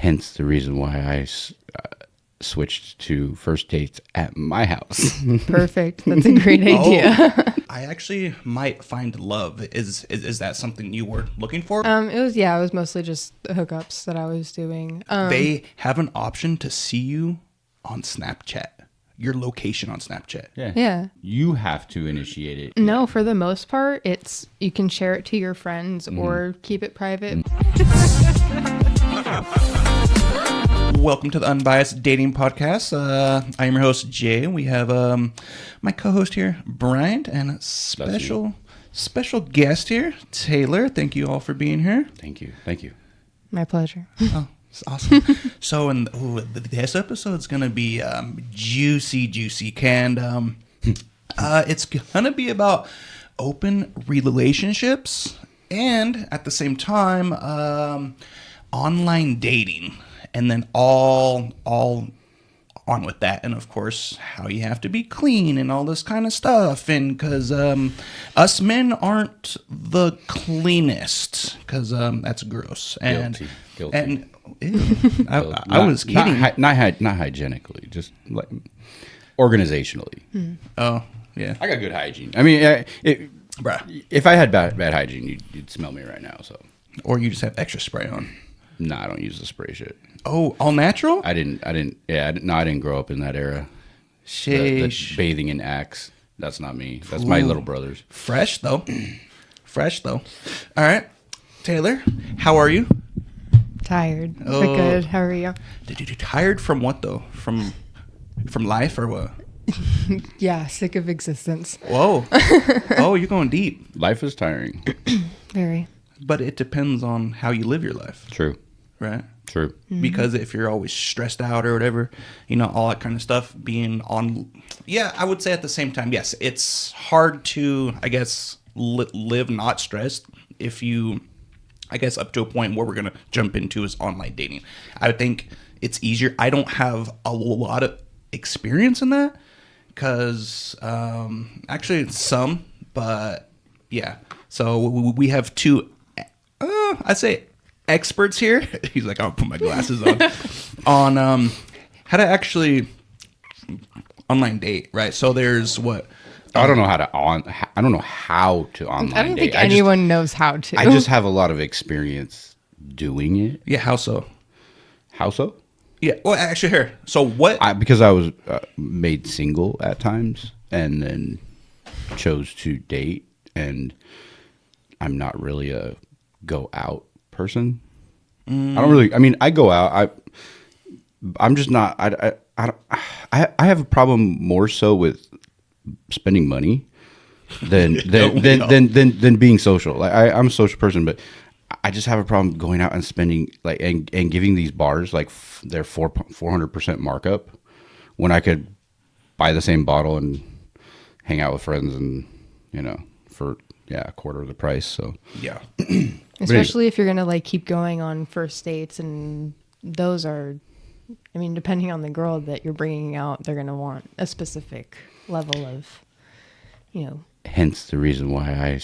Hence the reason why I switched to first dates at my house. Perfect. That's a great idea. I actually might find love. Is that something you were looking for? It was mostly just the hookups that I was doing. They have an option to see you on Snapchat. Your location on Snapchat. Yeah. You have to initiate it. No, for the most part, it's you can share it to your friends or keep it private. Welcome to the Unbiased Dating Podcast. I am your host, Jay. We have my co-host here, Bryant, and a special guest here, Taylor. Thank you all for being here. Thank you. My pleasure. Oh, it's awesome. So, this episode's going to be juicy. And it's going to be about open relationships and, at the same time, online dating. And then all on with that. And, of course, how you have to be clean and all this kind of stuff. And because us men aren't the cleanest, because that's gross. And Guilty. And ew, I was kidding. Not hygienically, just like organizationally. Oh, yeah. I got good hygiene. I mean, Bruh. if I had bad hygiene, you'd smell me right now. So, Or you just have extra spray on. no, I don't use the spray shit. Oh, all natural? I didn't grow up in that era. The Sheesh. bathing in Axe. That's not me. That's my little brothers. Fresh, though. All right. Taylor, how are you? Tired, Oh. but good. How are you? Did you tired from what, though? From life or what? Yeah, sick of existence. Whoa. Oh, you're going deep. Life is tiring. Very. But it depends on how you live your life, True. right? True. Because if you're always stressed out or whatever, all that kind of stuff, being on, I would say at the same time, yes, it's hard to, I guess, live not stressed if you, I guess, up to a point where we're going to jump into is online dating. I think it's easier. I don't have a lot of experience in that because, actually some, but yeah. So we have two, I'd say, experts here. He's like, I'll put my glasses on how to actually online date, right? So there's what I don't know how to online I don't date. think anyone knows how to. I just have a lot of experience doing it. Yeah, how so? How so? Yeah, well, actually, here. So what? Because I was made single at times and then chose to date, and I'm not really a go out person. I don't really. I mean, I go out. I'm just not. I have a problem more so with spending money than being social. Like I'm a social person, but I just have a problem going out and spending and giving these bars like their 400% markup when I could buy the same bottle and hang out with friends and for a quarter of the price. So Yeah. Especially if you're going to keep going on first dates, and those are, I mean, depending on the girl that you're bringing out, they're going to want a specific level of, hence the reason why I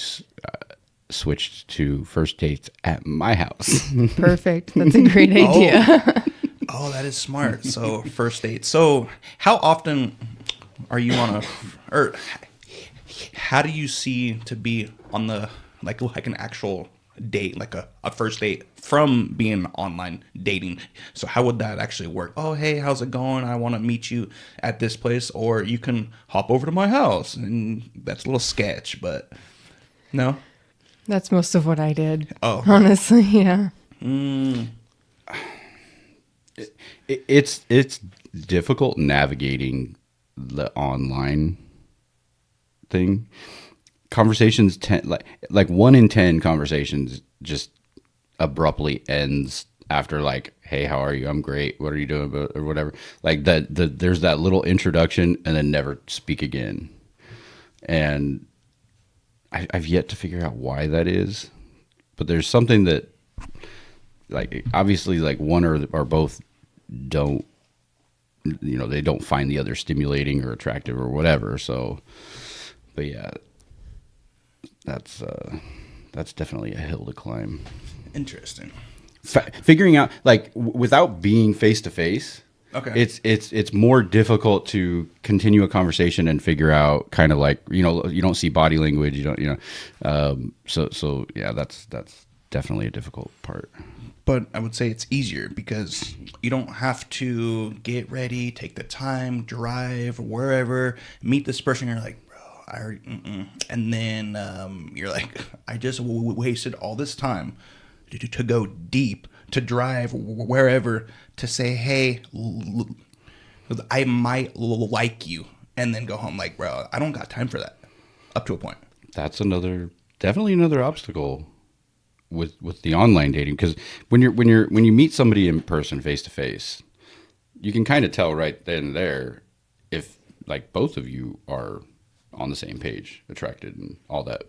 switched to first dates at my house. Perfect. That's a great idea. Oh, that is smart. So first date. So how often are you on or how do you see to be on the like an actual date, like a first date from being online dating? So how would that actually work? Oh, hey, how's it going? I want to meet you at this place, or you can hop over to my house, and that's a little sketch, but no. That's most of what I did. Oh, honestly, yeah. It's difficult navigating the online thing. Conversations like 1 in 10 conversations just abruptly ends after hey, how are you? I'm great. What are you doing? Or whatever. There's that little introduction and then never speak again. And I've yet to figure out why that is, but there's something that obviously one or both don't, they don't find the other stimulating or attractive or whatever. So, but yeah. That's definitely a hill to climb. interesting. figuring out like without being face to face. Okay. It's more difficult to continue a conversation and figure out kind of like, you don't see body language, so yeah, that's definitely a difficult part. But I would say it's easier because you don't have to get ready, take the time, drive wherever, meet this person. You're like, bro, I already, and then you're like, I just wasted all this time to go deep, to drive wherever, to say, hey, I might like you, and then go home. Like, bro, I don't got time for that. Up to a point. That's definitely another obstacle with the online dating, because when you meet somebody in person face to face, you can kind of tell right then and there if like both of you are on the same page, attracted and all that.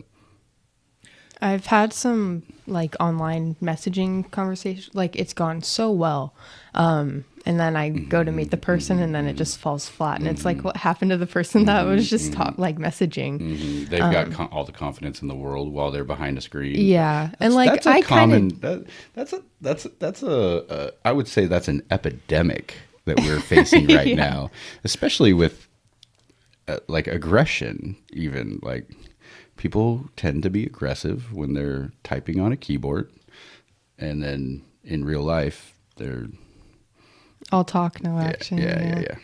I've had some like online messaging conversations, like it's gone so well. And then I go to meet the person and then it just falls flat. And it's like, what happened to the person that was just messaging? They've got all the confidence in the world while they're behind a screen. Yeah. And like, I kind of, that's a I would say that's an epidemic that we're facing right now, especially with like aggression, even like people tend to be aggressive when they're typing on a keyboard, and then in real life they're all talk, no action. Yeah.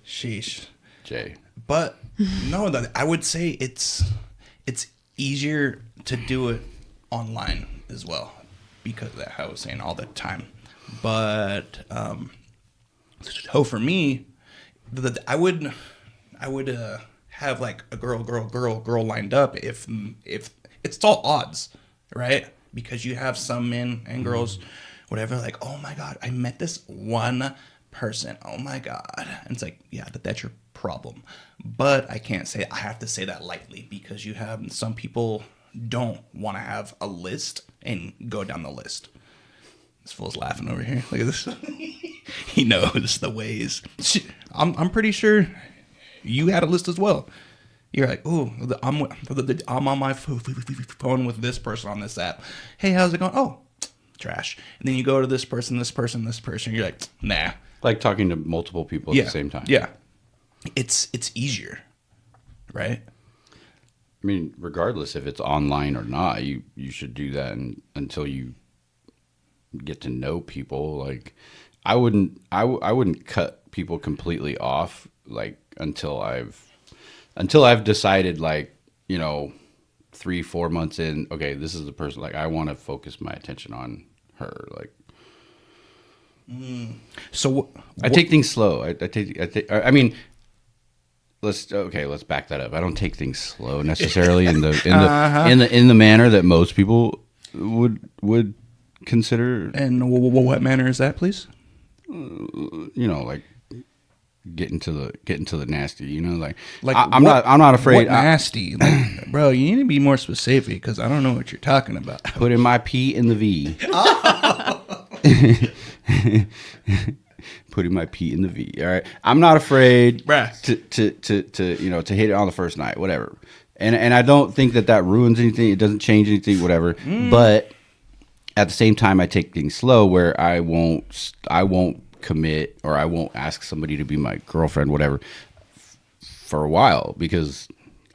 Sheesh, Jay. But no, I would say it's easier to do it online as well because of that, how I was saying all the time. But so for me, I would have like a girl lined up if it's all odds, right? Because you have some men and girls, whatever, like, oh my God, I met this one person. Oh my God. And it's like, yeah, that's your problem. But I have to say that lightly, because you have some people don't want to have a list and go down the list. This fool's laughing over here. Look at this. He knows the ways. I'm pretty sure you had a list as well. You're like, oh, I'm on my phone with this person on this app. Hey, how's it going? Oh, trash. And then you go to this person. You're like, nah. Like talking to multiple people at the same time. Yeah. It's easier, right? I mean, regardless if it's online or not, you should do that until you get to know people. Like, I wouldn't cut people completely off, like, until I've decided, like, 3-4 months in, okay, this is the person, like, I want to focus my attention on her, like. So I take things slow. I mean, let's back that up. I don't take things slow necessarily in the manner that most people would consider. And what manner is that, please? Like getting to the nasty. Like I'm not afraid. What nasty, like, bro? You need to be more specific, because I don't know what you're talking about. Putting my P in the V. Putting my P in the V. All right, I'm not afraid to hit it on the first night, whatever. And I don't think that ruins anything. It doesn't change anything, whatever. But at the same time, I take things slow, where I won't commit, or I won't ask somebody to be my girlfriend, whatever, for a while, because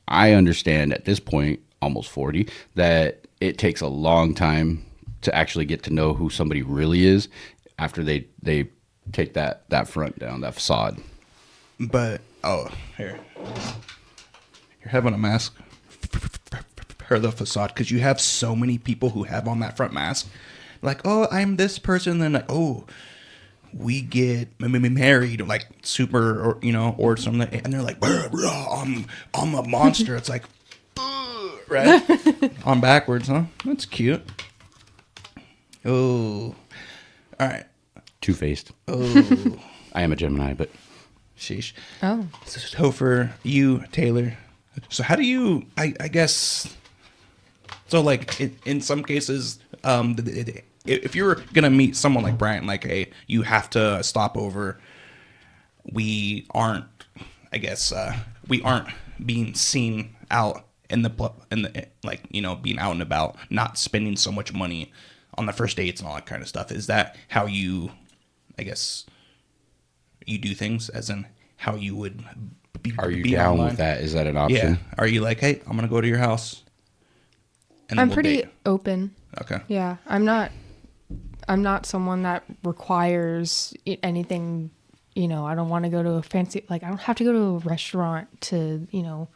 I understand at this point, almost 40, that it takes a long time to actually get to know who somebody really is after they take that front down, that facade. But here, you're having a mask for the facade, because you have so many people who have on that front mask, like, oh, I'm this person, then like, oh, we get married, like, super, or something, and they're like, I'm a monster. It's like, right? On backwards, huh? That's cute. Oh, all right. Two-faced. Oh, I am a Gemini, but sheesh. Oh, so for you, Taylor, so how do you? I guess. So, like, in some cases, if you're gonna meet someone like Bryant, like, hey, you have to stop over. We aren't being seen out in the like, being out and about, not spending so much money on the first dates and all that kind of stuff. Is that how you, I guess, you do things, as in how you would be? Are you be down online? with that? Is that an option? Yeah. Are you like, hey, I'm gonna go to your house? And I'm we'll pretty date? open. Okay. Yeah, I'm not someone that requires anything. You know, I don't want to go to a fancy, like, I don't have to go to a restaurant to, you know,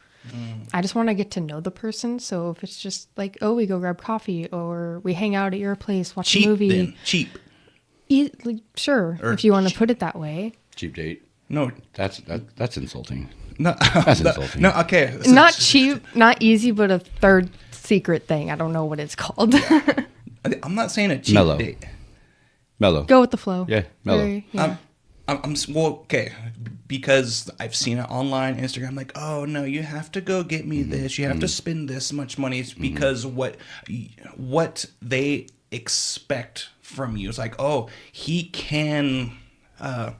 I just want to get to know the person. So if it's just like, oh, we go grab coffee or we hang out at your place, watch Cheap a movie. then. Cheap. Like, sure, Or if you want to put it that way. Cheap date. No. That's insulting. No. That's insulting. No. Okay. Not cheap, not easy, but a third secret thing. I don't know what it's called. I'm not saying a cheap Mellow. date. Mellow. Go with the flow. Yeah, mellow. Yeah. I'm well, okay, because I've seen it online, Instagram, like, oh no, you have to go get me this, you have to spend this much money. It's because what they expect from you is like, oh, he can. I'm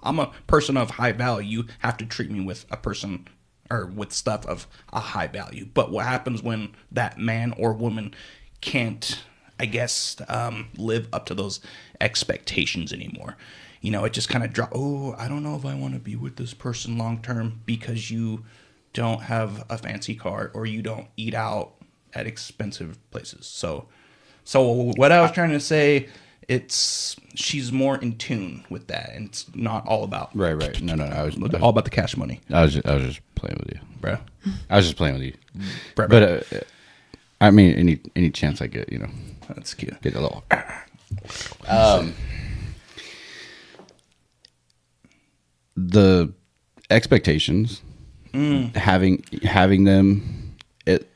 a person of high value. You have to treat me with a person or with stuff of a high value. But what happens when that man or woman can't, I guess, live up to those expectations anymore? You know, it just kind of drop. Oh, I don't know if I want to be with this person long term because you don't have a fancy car or you don't eat out at expensive places. So what I was trying to say, she's more in tune with that, and it's not all about Right. No. I was all about the cash money, I was just playing with you, bro. I was just playing with you. Bro. But I mean, any chance I get, you know, That's cute. get a little. The expectations, having them, it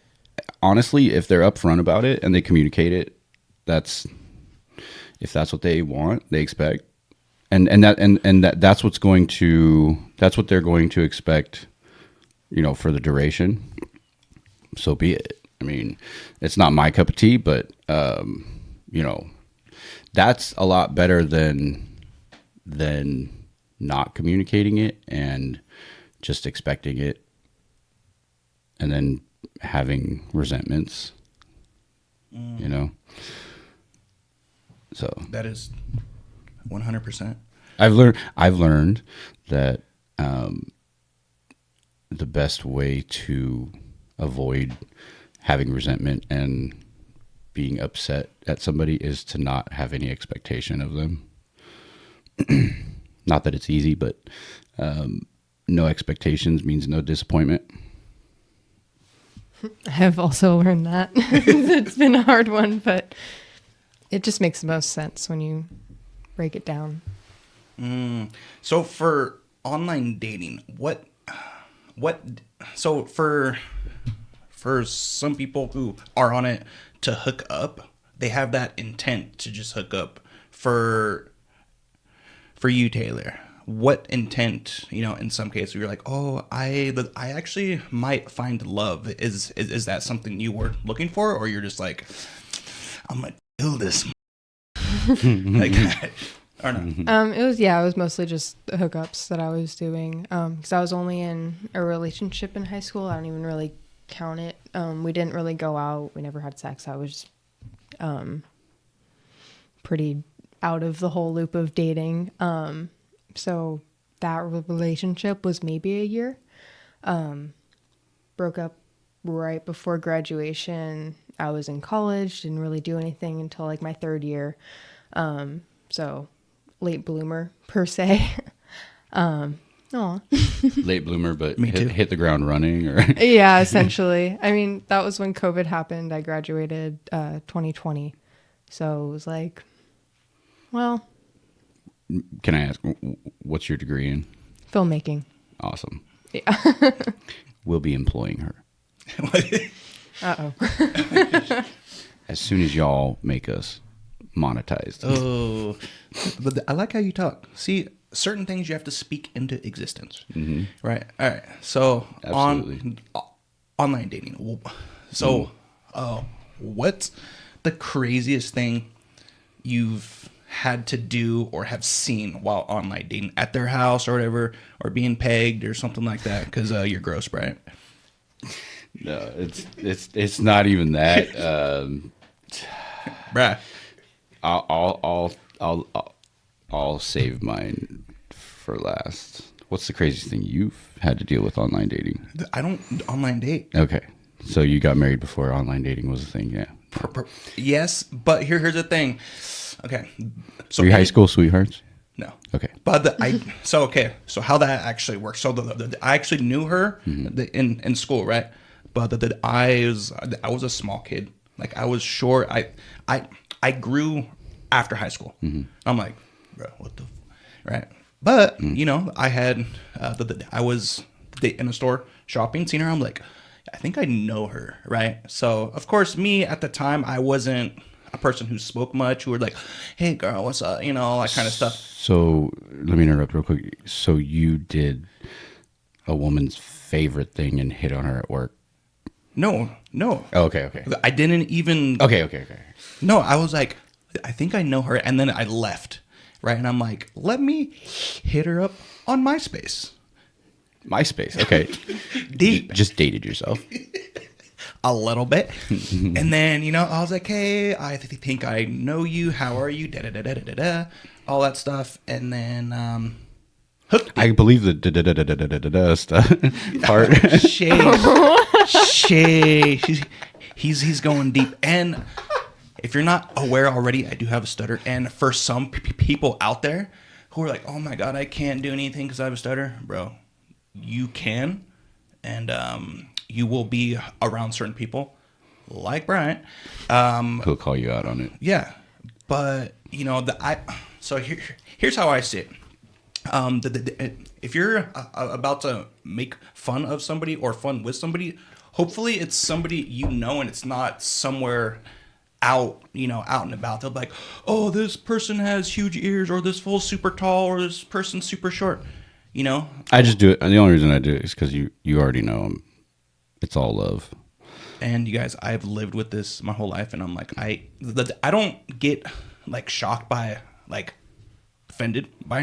honestly, if they're upfront about it and they communicate it, if that's what they want, they expect, and that's what they're going to expect, you know, for the duration. So be it. I mean, it's not my cup of tea, but you know, that's a lot better than not communicating it and just expecting it and then having resentments, you know? So That is 100%. I've learned that the best way to avoid having resentment and being upset at somebody is to not have any expectation of them. Not that it's easy, but no expectations means no disappointment. I have also learned that. It's been a hard one, but it just makes the most sense when you break it down. So for online dating, so for some people who are on it to hook up, they have that intent to just hook up. For you, Taylor, what intent, you know, in some cases you're like, oh, I actually might find love. Is that something you were looking for, or you're just like, I'm gonna kill this like that? Or not? It was mostly just hookups that I was doing. Because I was only in a relationship in high school. I don't even really count it. We didn't really go out. We never had sex. I was pretty out of the whole loop of dating. So that relationship was maybe a year. Broke up right before graduation. I was in college, didn't really do anything until like my third year. So late bloomer per se. Late bloomer, but Me too. hit the ground running, or Yeah, essentially. I mean, that was when COVID happened. I graduated 2020. So it was like, well, can I ask, what's your degree in? filmmaking. Awesome. Yeah. We'll be employing her Uh-oh. as soon as y'all make us monetized. Oh, but I like how you talk. See, certain things you have to speak into existence, right? All right. So Absolutely. online dating. So, what's the craziest thing you've had to do or have seen while online dating at their house or whatever, or being pegged or something like that? Because you're gross, Bryant. No, it's not even that. Bruh. I'll save mine for last. What's the craziest thing you've had to deal with online dating? I don't online date. Okay, so you got married before online dating was a thing, yeah? Yes, but here's the thing. Okay, so Were you high school sweethearts? No. Okay. But so how that actually works. So I actually knew her in school, right? But I was a small kid. Like I was short. I grew after high school. I'm like, bro, what the, right? But you know, I had I was in a store shopping, seen her. I'm like, I think I know her, right? So of course, me at the time, I wasn't a person who spoke much, who were like, hey girl, what's up, you know, all that kind of stuff. So let me interrupt real quick. So you did a woman's favorite thing and hit on her at work? No. Oh, okay. I didn't even. Okay. No, I was like, I think I know her, and then I left, right? And I'm like, let me hit her up on MySpace. MySpace, okay. Deep. Just dated yourself. A little bit. And then, you know, I was like, hey, I think I know you. How are you? Da-da-da-da-da-da. All that stuff. And then hooked. I believe the da-da-da-da-da-da-da stuff part. Shay. He's going deep. And if you're not aware already, I do have a stutter. And for some people out there who are like, oh my God, I can't do anything because I have a stutter. Bro, you can. And you will be around certain people like Bryant. He'll call you out on it. Yeah. But, you know, here's how I see it. If you're about to make fun of somebody or fun with somebody, hopefully it's somebody you know and it's not somewhere out and about. They'll be like, oh, this person has huge ears, or this fool's super tall, or this person's super short. You know? I just do it. And the only reason I do it is because you already know them. It's all love. And you guys, I've lived with this my whole life, and I'm like, I don't get like shocked by, like, offended by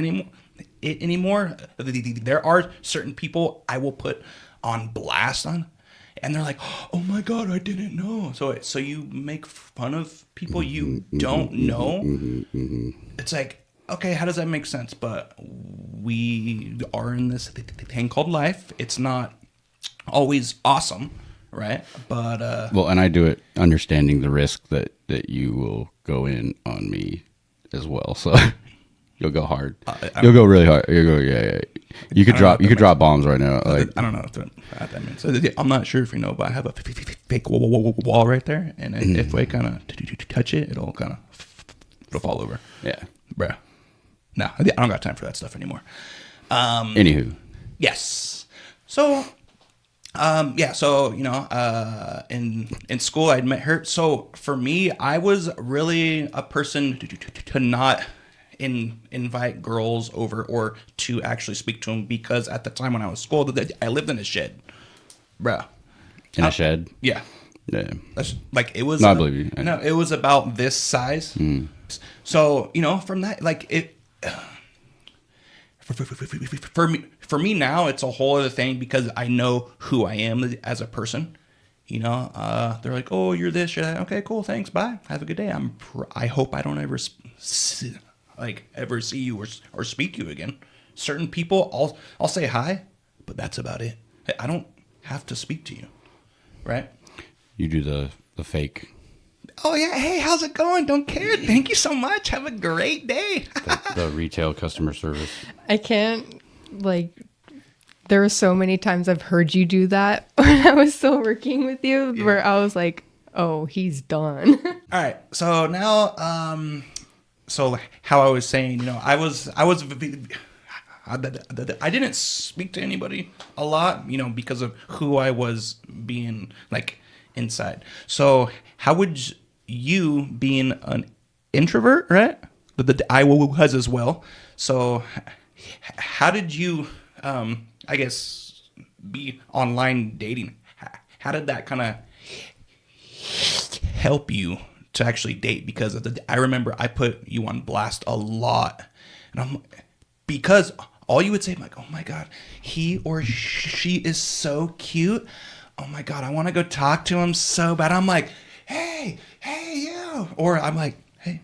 it anymore. There are certain people I will put on blast on, and they're like, oh my God, I didn't know. So you make fun of people you don't know. It's like, okay, how does that make sense? But we are in this thing called life. It's not always awesome, right? But well, and I do it understanding the risk that you will go in on me as well. So you'll go hard. You'll go really hard. You'll go, yeah. You could drop bombs right now. Like, I don't know what that means. So, I'm not sure if you know, but I have a fake wall right there, and if I kind of touch it, it'll fall over. Yeah, bruh. No, I don't got time for that stuff anymore. Anywho, yes. So, So you know, in school I'd met her. So for me, I was really a person to not invite girls over or to actually speak to them, because at the time when I was in school, I lived in a shed, bruh. In a shed? Yeah. Yeah. That's, like, it was. No, I believe you. No, it was about this size. So, you know, from that, like, it. For me now, it's a whole other thing, because I know who I am as a person. You know, they're like, "Oh, you're this, you're that." Okay, cool, thanks, bye, have a good day. I hope I don't ever ever see you or speak to you again. Certain people, I'll say hi, but that's about it. I don't have to speak to you, right? You do the fake. Oh yeah, hey, how's it going? Don't care. Thank you so much. Have a great day. the retail customer service. I can't, like, there were so many times I've heard you do that when I was still working with you, where I was like, oh, he's done. All right. So now, so how I was saying, you know, I didn't speak to anybody a lot, you know, because of who I was being, like, inside. So how would you, being an introvert, right? I was as well. So how did you, I guess, be online dating? How did that kind of help you to actually date? Because I remember I put you on blast a lot, and because all you would say, like, oh my God, he or she is so cute. oh my God, I want to go talk to him so bad. I'm like, hey, you. Or I'm like, hey,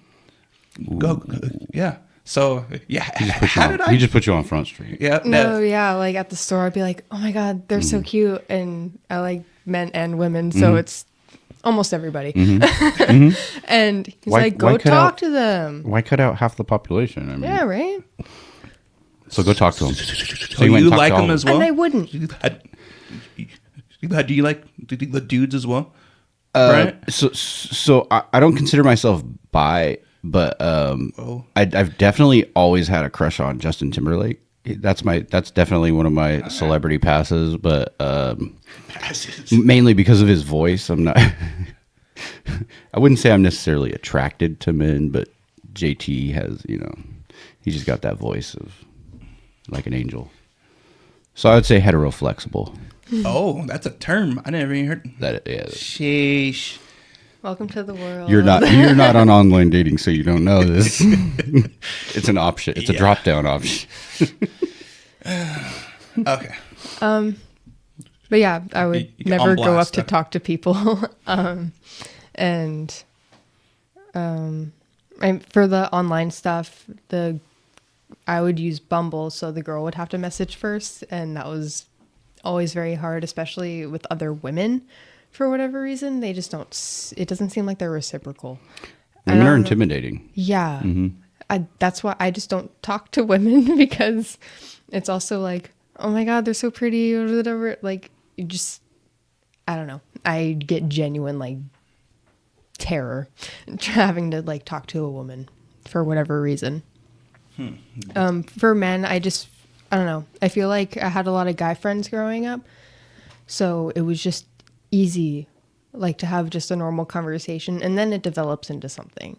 go. Yeah. So, yeah. He just put you on Front Street. Yeah. No, yeah. Like at the store, I'd be like, oh my God, they're so cute. And I like men and women. So it's almost everybody. And he's like, go talk to them. Why cut out half the population? I mean, Yeah, right? So go talk to him. So you like them as well? And I wouldn't. Do you like the dudes as well? Right? So I don't consider myself bi, but I've definitely always had a crush on Justin Timberlake. That's definitely one of my celebrity passes, but mainly because of his voice. I'm not. I wouldn't say I'm necessarily attracted to men, but JT has, he just got that voice of like an angel. So I would say heteroflexible. Oh, that's a term. I never even heard that. Yeah. Sheesh. Welcome to the world. You're not on online dating, so you don't know this. It's an option. It's a drop down option. Okay. But yeah, I would never go up to talk to people. And for the online stuff, I would use Bumble, so the girl would have to message first, and that was always very hard, especially with other women. For whatever reason, they just don't. It doesn't seem like they're reciprocal. Women are intimidating. Yeah, that's why I just don't talk to women, because it's also like, oh my God, they're so pretty or whatever. Like, you just, I don't know. I get genuine like terror having to like talk to a woman for whatever reason. For men, I don't know. I feel like I had a lot of guy friends growing up, so it was just easy, like, to have just a normal conversation, and then it develops into something,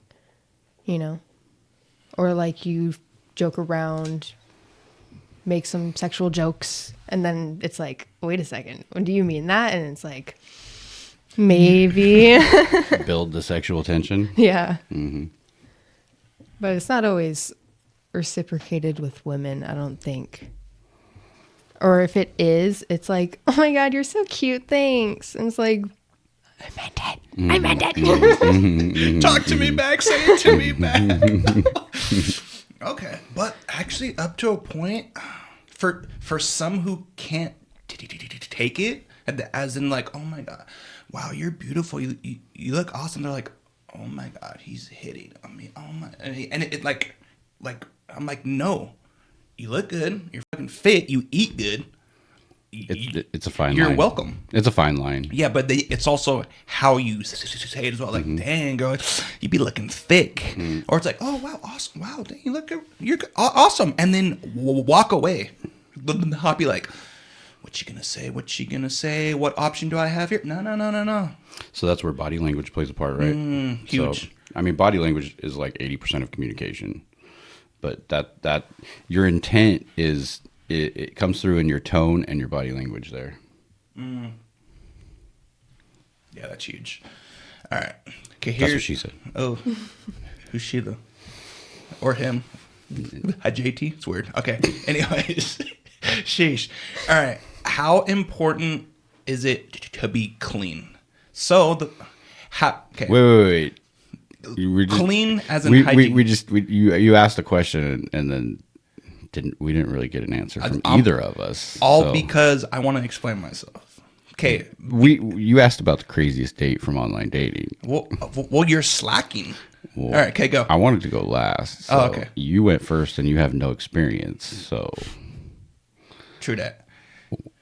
or like you joke around, make some sexual jokes, and then it's like, wait a second, do you mean that? And it's like, maybe build the sexual tension. Yeah. But it's not always reciprocated with women, I don't think. Or if it is, it's like, oh my God, you're so cute, thanks. And it's like, I meant it. Talk to me back, say it to me back. Okay, but actually up to a point, for some who can't take it, as in like, oh my God, wow, you're beautiful, you look awesome, they're like, oh my God, he's hitting on me, oh my, and it like I'm like, no, you look good, you're fucking fit, you eat good. It's a fine line. You're welcome. It's a fine line. Yeah, but it's also how you say it as well. Like, dang, girl, you be looking thick. Or it's like, oh, wow, awesome. Wow, dang, you're awesome. And then walk away. I'll be like, what you gonna say? What she gonna say? What option do I have here? No. So that's where body language plays a part, right? Huge. So, body language is like 80% of communication. But that your intent is... It comes through in your tone and your body language there. Yeah, that's huge. All right. Okay, That's what she said. Oh, who's she though? Or him? Hi, JT. It's weird. Okay. Anyways, sheesh. All right. How important is it to be clean? So okay. Wait. Clean as in hygiene. You asked a question and then we didn't really get an answer from either of us. Because I want to explain myself. Okay. You asked about the craziest date from online dating. Well, you're slacking. All right, okay, go. I wanted to go last. So okay. You went first and you have no experience, so. True that.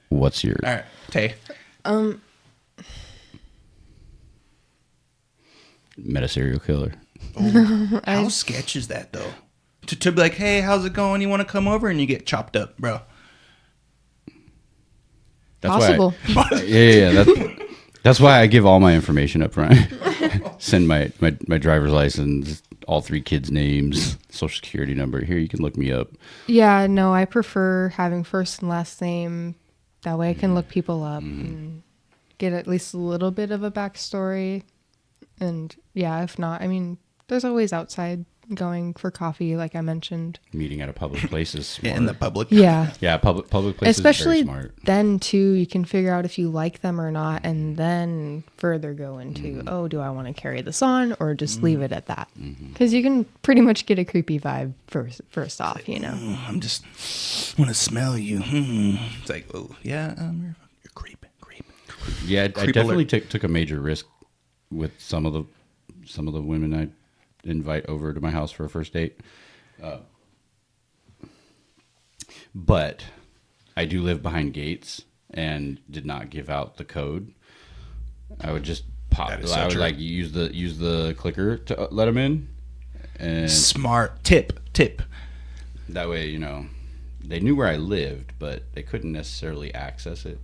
What's your... All right, Tay. Met a serial killer. How sketch is that, though? To be like, hey, how's it going? You want to come over? And you get chopped up, bro. That's possible. That's why I give all my information up front. Send my driver's license, all 3 kids' names, social security number. Here, you can look me up. Yeah, no, I prefer having first and last name. That way I can look people up and get at least a little bit of a backstory. And yeah, if not, there's always outside going for coffee, like I mentioned. Meeting at a public place is smart. In the public. Yeah. Yeah, public place Especially is very smart. then too, you can figure out if you like them or not, and then further go into, oh, do I want to carry this on or just leave it at that? Because you can pretty much get a creepy vibe first off, you know. I'm just want to smell you. It's like, oh yeah, you're creep. Yeah, I Creep definitely alert. took a major risk with some of the women I invite over to my house for a first date. But I do live behind gates and did not give out the code. I would just pop. That is so I would true. like use the clicker to let them in, and Smart tip. that way, you know, they knew where I lived, but they couldn't necessarily access it.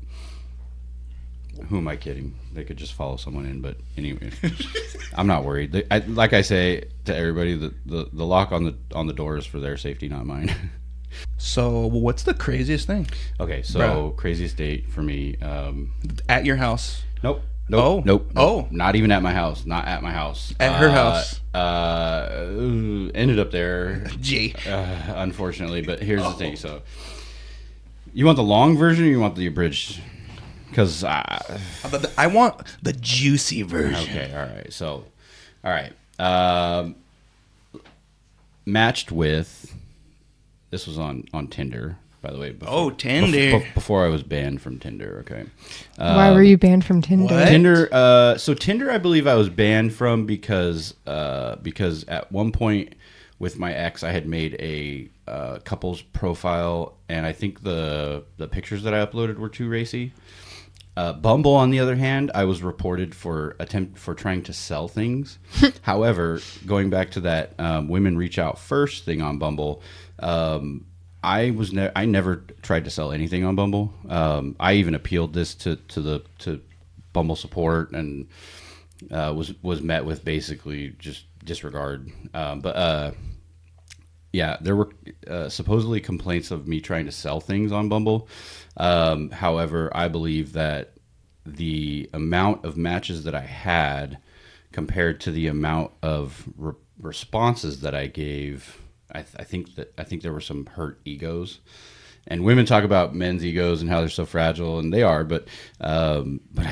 Who am I kidding? They could just follow someone in, but anyway, I'm not worried. Like I say to everybody, the lock on the door is for their safety, not mine. So, what's the craziest thing Okay, so Bruh. craziest date for me. at your house? Nope. Oh. Nope. Oh. Not even at my house. Not at my house. At her house. Ended up there. Gee. Unfortunately, but here's the thing. So, you want the long version, or you want the abridged? Because I want the juicy version. okay, all right. So, all right. Matched with. This was on Tinder, by the way. Oh, Tinder. Before I was banned from Tinder. Okay. Why were you banned from Tinder? what? Tinder. So Tinder, I believe I was banned from because at one point with my ex, I had made a couple's profile, and I think the pictures that I uploaded were too racy. Bumble, on the other hand, I was reported for trying to sell things. However, going back to that women reach out first thing on Bumble, I never tried to sell anything on Bumble. I even appealed this to Bumble support and was met with basically just disregard. Yeah, there were supposedly complaints of me trying to sell things on Bumble. However, I believe that the amount of matches that I had compared to the amount of responses that I gave, I think there were some hurt egos. And women talk about men's egos and how they're so fragile, and they are. But I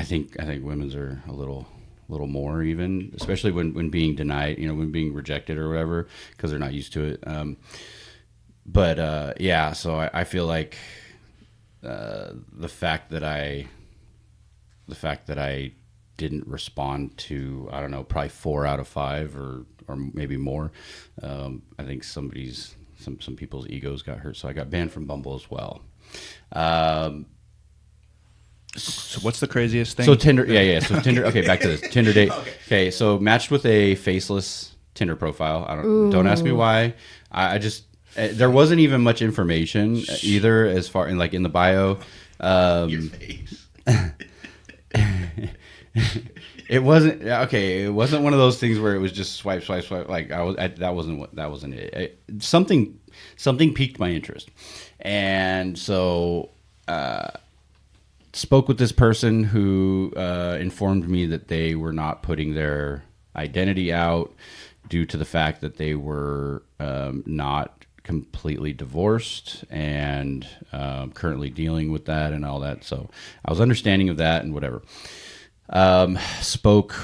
think women's are a little more even, especially when being denied, when being rejected or whatever, because they're not used to it. Yeah, so I feel like the fact that I didn't respond to, I don't know, probably 4 out of 5 or maybe more. I think some people's egos got hurt, so I got banned from Bumble as well. So, what's the craziest thing? So Tinder, yeah. So Tinder. Okay, back to this Tinder date. Okay, so matched with a faceless Tinder profile. Don't ask me why. I just there wasn't even much information either, as far in the bio. Your face. It wasn't okay. It wasn't one of those things where it was just swipe. Like that wasn't it. Something piqued my interest, and so. Spoke with this person who informed me that they were not putting their identity out due to the fact that they were not completely divorced and currently dealing with that and all that. So I was understanding of that and whatever. Spoke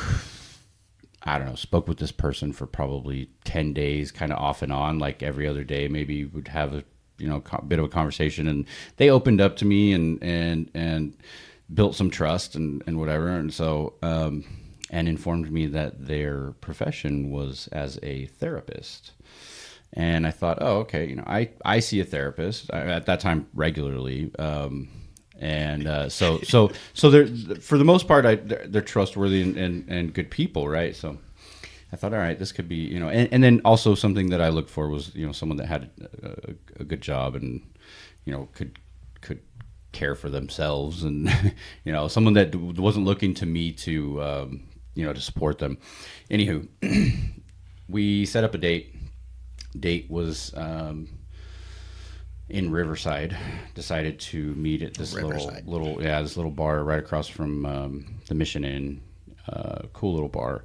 with this person for probably 10 days, kind of off and on, like every other day, maybe would have a bit of a conversation, and they opened up to me and built some trust and whatever. And so, and informed me that their profession was as a therapist. And I thought, oh, okay. I see a therapist at that time regularly. So they're, for the most part, they're trustworthy and good people. Right. So I thought, all right, this could be, and then also something that I looked for was, someone that had a good job and, could care for themselves and, someone that wasn't looking to me to, to support them. Anywho, we set up a date. Date was in Riverside. Decided to meet at this little bar right across from the Mission Inn. Cool little bar.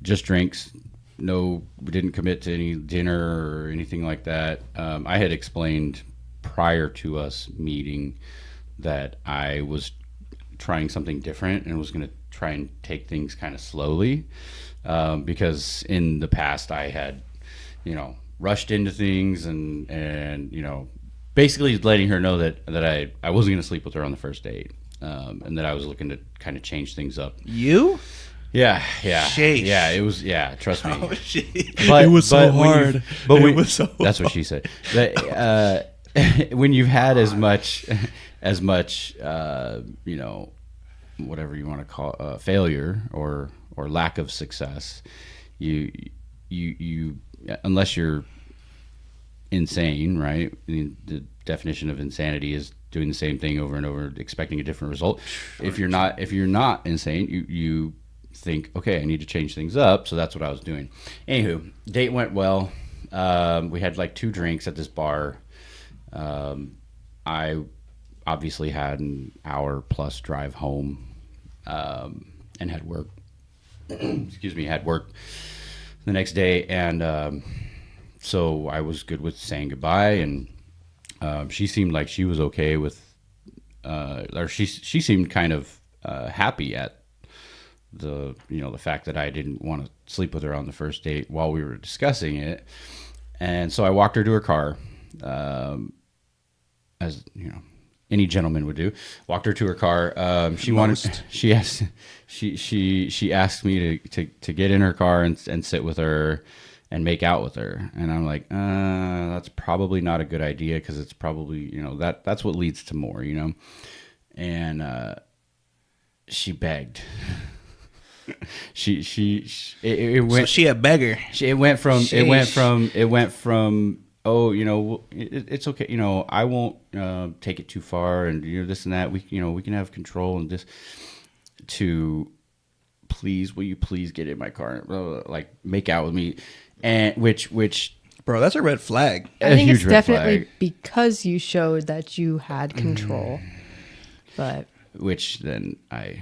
just drinks. No, we didn't commit to any dinner or anything like that. I had explained prior to us meeting that I was trying something different and was going to try and take things kind of slowly, because in the past I had, rushed into things and basically letting her know that I wasn't going to sleep with her on the first date, and that I was looking to kind of change things up. You? Yeah. Sheesh. Yeah, it was, trust me. Oh, shit. But, it was so hard. That's what she said. When you've had as much, whatever you want to call failure or lack of success, you unless you're insane, right? I mean, the definition of insanity is doing the same thing over and over, expecting a different result. If you're not insane, you think, okay, I need to change things up. So that's what I was doing. Anywho, date went well. We had like 2 drinks at this bar. I obviously had an hour plus drive home, and had work. Had work the next day, and so I was good with saying goodbye. And she seemed like she was okay with, or she seemed kind of happy at the fact that I didn't want to sleep with her on the first date while we were discussing it. And so I walked her to her car, as any gentleman would do. Walked her to her car. She asked me to get in her car and sit with her and make out with her. And I'm like, that's probably not a good idea, because it's probably, that's what leads to more, And she begged. It went. So she a beggar. It went from oh, it's okay, I won't take it too far, and this and that, we can have control, and this, to please, will you please get in my car, like make out with me, and which bro, that's a red flag. I think it's definitely because you showed that you had control, but which then I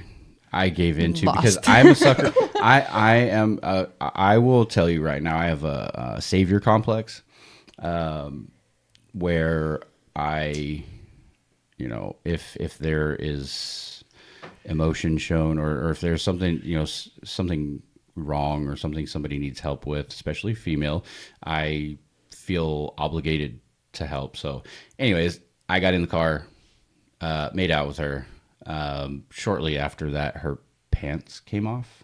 gave into because I'm a sucker. I will tell you right now, I have a savior complex, where I, if there is emotion shown, or if there's something, something wrong, or something somebody needs help with, especially female, I feel obligated to help. So anyways, I got in the car, made out with her. Shortly after that, her pants came off.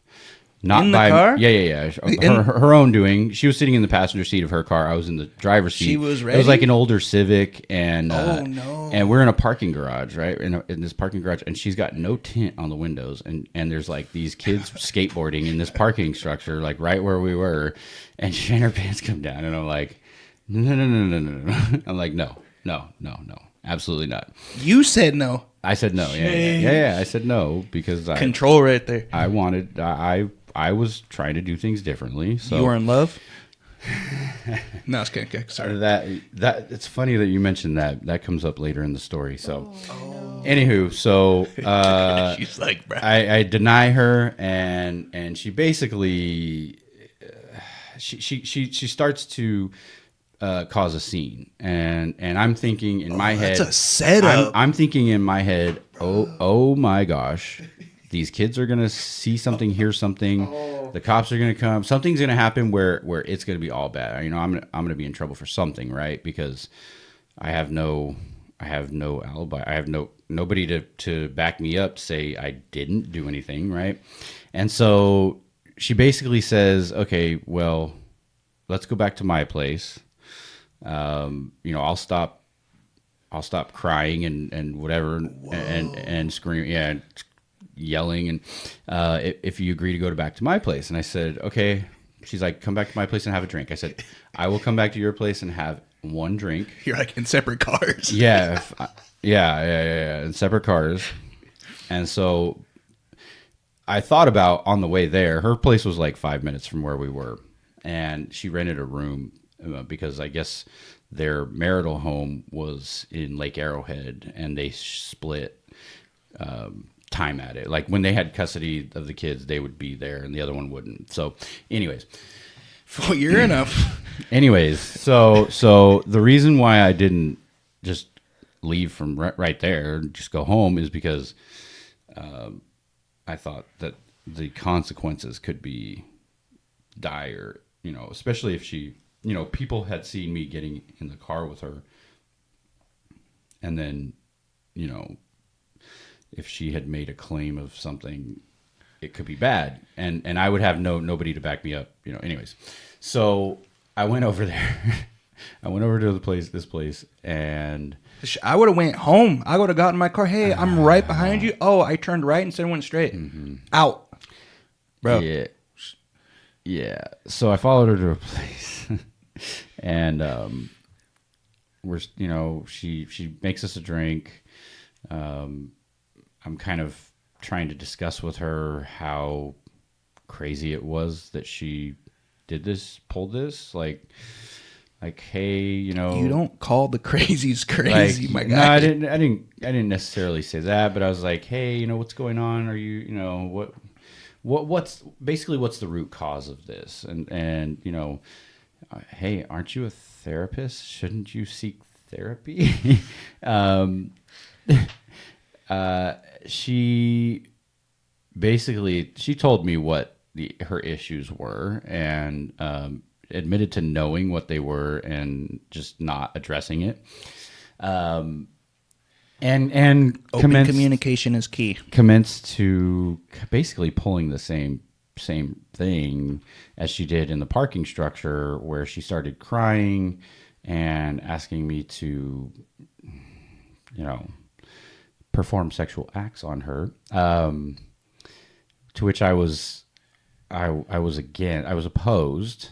Not in the by car? Yeah. Her own doing. She was sitting in the passenger seat of her car. I was in the driver's seat. She was ready. It was like an older Civic, and oh no! And we're in a parking garage, right? In this parking garage, and she's got no tint on the windows, and there's like these kids skateboarding in this parking structure, like right where we were, and her pants come down, and I'm like, no. I'm like, no, absolutely not. You said no. I said no. Yeah. I said no because control right there. I was trying to do things differently. So you were in love. No, it's okay. Sorry. That it's funny that you mentioned that. That comes up later in the story. So, anywho, so she's like, bro. I deny her, and she basically she starts to cause a scene, and I'm thinking in my head, that's a setup. I'm thinking in my head, oh my gosh, these kids are gonna see something, hear something. The cops are gonna come. Something's gonna happen where it's gonna be all bad. I'm gonna be in trouble for something, right? Because I have no alibi. I have nobody to back me up to say I didn't do anything, right? And so she basically says, okay, well, let's go back to my place. I'll stop crying and whatever. and screaming, yelling, and if you agree to go back to my place. And I said, okay. She's like, come back to my place and have a drink. I said, I will come back to your place and have one drink. You're like in separate cars. Yeah, in separate cars. And so I thought about on the way there, her place was like 5 minutes from where we were, and she rented a room because I guess their marital home was in Lake Arrowhead, and they split time at it. Like when they had custody of the kids, they would be there and the other one wouldn't. So anyways, well, you're enough. anyways, so the reason why I didn't just leave from right there and just go home is because I thought that the consequences could be dire, especially if she, people had seen me getting in the car with her. And then, if she had made a claim of something, it could be bad. And I would have nobody to back me up, anyways. So I went over there. I went over to this place, and I would have went home. I would have gotten in my car. Hey, I'm right behind you. Oh, I turned right instead of went straight. Mm-hmm. Out. Bro. Yeah. So I followed her to a place, and she makes us a drink. I'm kind of trying to discuss with her how crazy it was that she pulled this, like, hey, you don't call the crazies crazy, my guy. No, I didn't necessarily say that, but I was like, hey, what's going on? Are you, what's the root cause of this? And hey, aren't you a therapist? Shouldn't you seek therapy? She told me what her issues were, and admitted to knowing what they were and just not addressing it. And open communication is key. Commenced to basically pulling the same thing as she did in the parking structure, where she started crying and asking me to, perform sexual acts on her. To which I was opposed.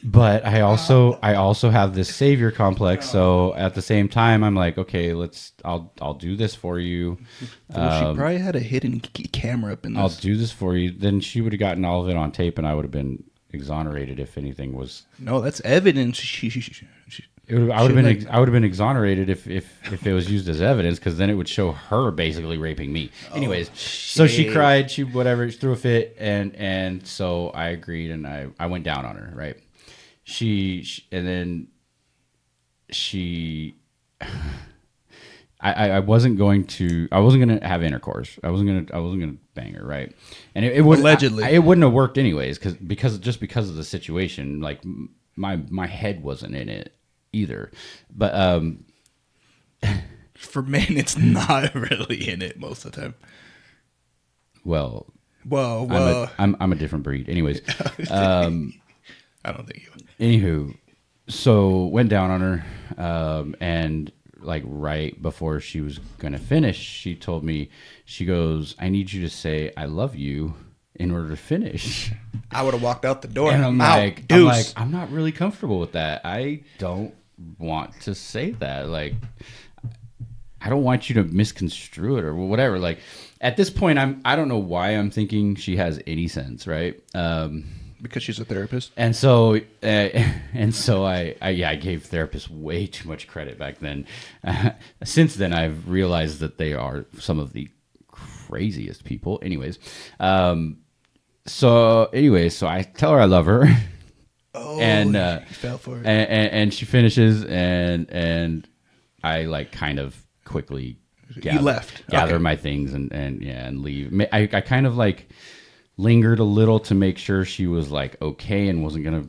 But I also have this savior complex. So at the same time, I'm like, okay, I'll do this for you. Well, she probably had a hidden camera up in this. I'll do this for you. Then she would have gotten all of it on tape, and I would have been exonerated if anything was. No, that's evidence. I would have been exonerated if it was used as evidence, because then it would show her basically raping me. Anyways, so she cried, she threw a fit, and so I agreed, and I went down on her, right? I wasn't going to have intercourse. I wasn't gonna bang her, right? And it would allegedly it wouldn't have worked anyways, because of the situation. Like my head wasn't in it either, but for men, it's not really in it most of the time. Well, I'm a different breed. Anyways, I don't think you would. Anywho, so went down on her, and like right before she was gonna finish, she told me, she goes, "I need you to say I love you in order to finish." I would have walked out the door. And I'm like, I'm not really comfortable with that. I don't want to say that. Like, I don't want you to misconstrue it or whatever. Like, at this point, I don't know why I'm thinking she has any sense, right? Because she's a therapist. And so I gave therapists way too much credit back then. Since then, I've realized that they are some of the craziest people. Anyways, so I tell her I love her. Oh, and you fell for it. And she finishes, and I like kind of quickly gather my things and leave. I kind of like lingered a little to make sure she was like okay and I wasn't gonna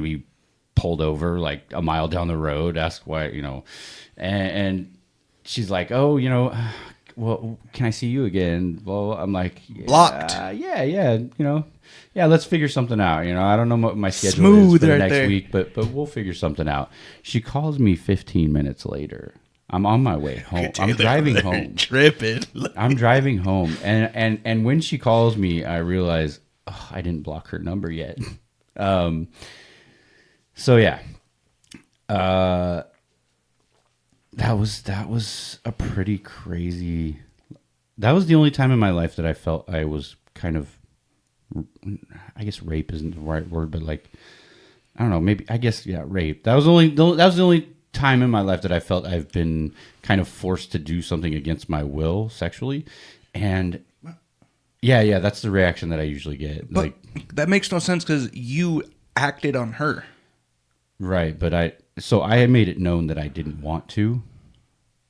be pulled over like a mile down the road, ask why, and she's like, oh, well, can I see you again? Well, I'm like, blocked. Yeah, let's figure something out. I don't know what my schedule is for the next week, but we'll figure something out. She calls me 15 minutes later. I'm on my way home. I'm driving home. Tripping. I'm driving home, and when she calls me, I realize I didn't block her number yet. So yeah, that was a pretty crazy. That was the only time in my life that I felt I was kind of, I guess rape isn't the right word, but like, I don't know, maybe, I guess, yeah, rape. That was the only time in my life that I felt I've been kind of forced to do something against my will sexually, and yeah, that's the reaction that I usually get. But that makes no sense because you acted on her. Right, but I had made it known that I didn't want to,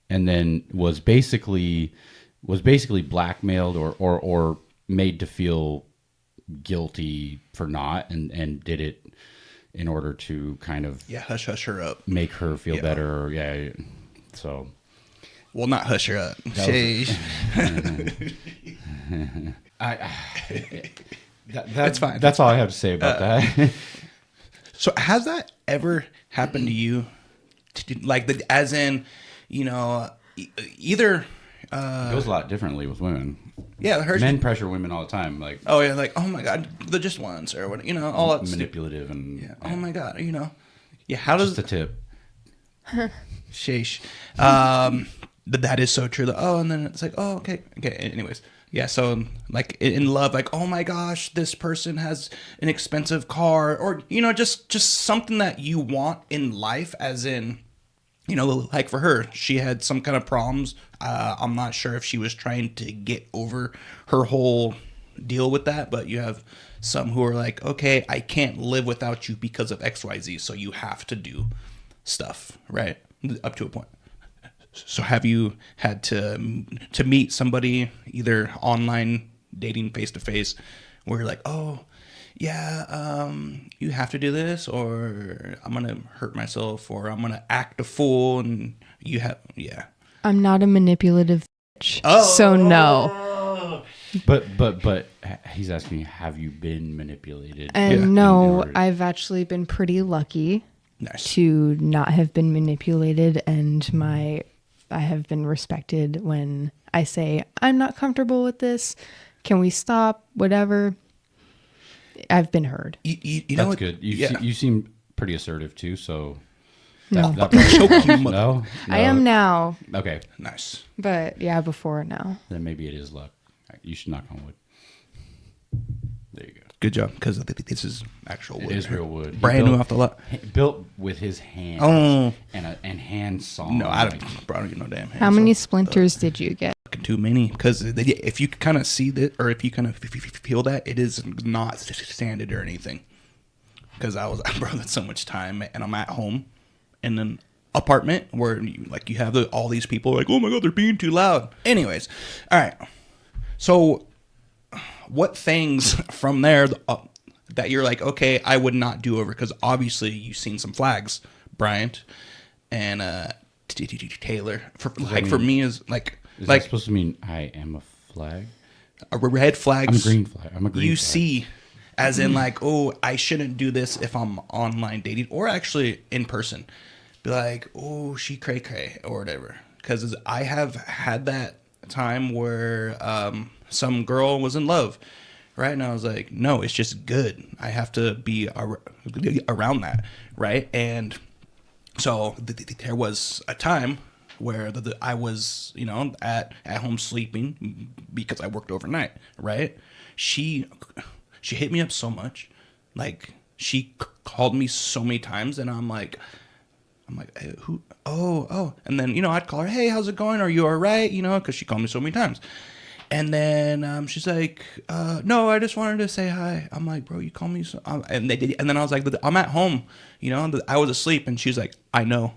and then was basically blackmailed or made to feel guilty for not, and did it in order to kind of hush her up, make her feel better. Yeah, so well, not hush her up. That's fine. That's all I have to say about that. So has that ever happened to you? Like, as in, either... it goes a lot differently with women. Yeah, men pressure women all the time. Like, oh yeah, like, oh my god, they're just once, or what, all that manipulative and oh my god, yeah. How does just a tip? Sheesh. That is so true. Oh, and then it's like, oh, okay. Anyways, yeah. So like in love, like, oh my gosh, this person has an expensive car, or just something that you want in life, as in. Like for her, she had some kind of problems. I'm not sure if she was trying to get over her whole deal with that, but you have some who are like, okay, I can't live without you because of XYZ, so you have to do stuff, right? Up to a point. So have you had to meet somebody, either online, dating face-to-face, where you're like, oh, yeah, you have to do this, or I'm going to hurt myself, or I'm going to act a fool, and you have, yeah. I'm not a manipulative bitch, so no. But he's asking, have you been manipulated? And no, I've actually been pretty lucky to not have been manipulated, and I have been respected when I say, I'm not comfortable with this. Can we stop? Whatever. I've been heard. You know that's what? Good. You seem pretty assertive too. So no, no, I am now. Okay, nice. But yeah, before now. Then maybe it is luck. You should knock on wood. There you go. Good job, because this is actual wood. It is real wood. Brand new off the lot. Built with his hands. And hand sawn. No, I don't get no damn hands. How many splinters did you get? Too many, because if you kind of see that, or if you kind of feel that, it is not sanded or anything. Because I brought so much time, and I'm at home in an apartment where you have all these people like, oh my god, they're being too loud. Anyways, all right. So, what things from there that you're like, okay, I would not do over? Because obviously you've seen some flags, Bryant and Taylor. For me is like. Is that supposed to mean I am a flag? A red flag. I'm a green flag. You see, as in like, oh, I shouldn't do this if I'm online dating, or actually in person. Be like, oh, she cray cray or whatever. Because I have had that time where some girl was in love, right? And I was like, no, it's just good. I have to be around that, right? And so there was a time where I was, at home sleeping because I worked overnight, right? She hit me up so much, like she called me so many times, and I'm like, hey, who? Oh, and then I'd call her, hey, how's it going? Are you all right? Because she called me so many times, and then she's like, no, I just wanted to say hi. I'm like, bro, you call me so, and they did, and then I was like, I'm at home, I was asleep, and she's like, I know.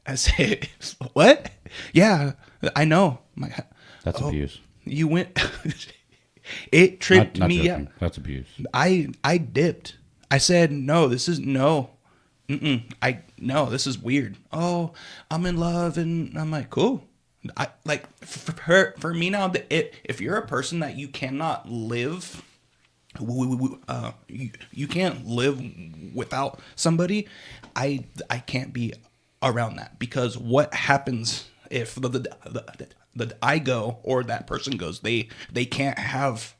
I said, what? Yeah, I know. That's abuse. You went. It tripped not me joking. up. That's abuse. I dipped. I said, no, this is no. No, this is weird. Oh, I'm in love, and I'm like, cool. I like for me now. If you're a person that you cannot live, you can't live without somebody. I can't be around that, because what happens if the I go or that person goes? They can't have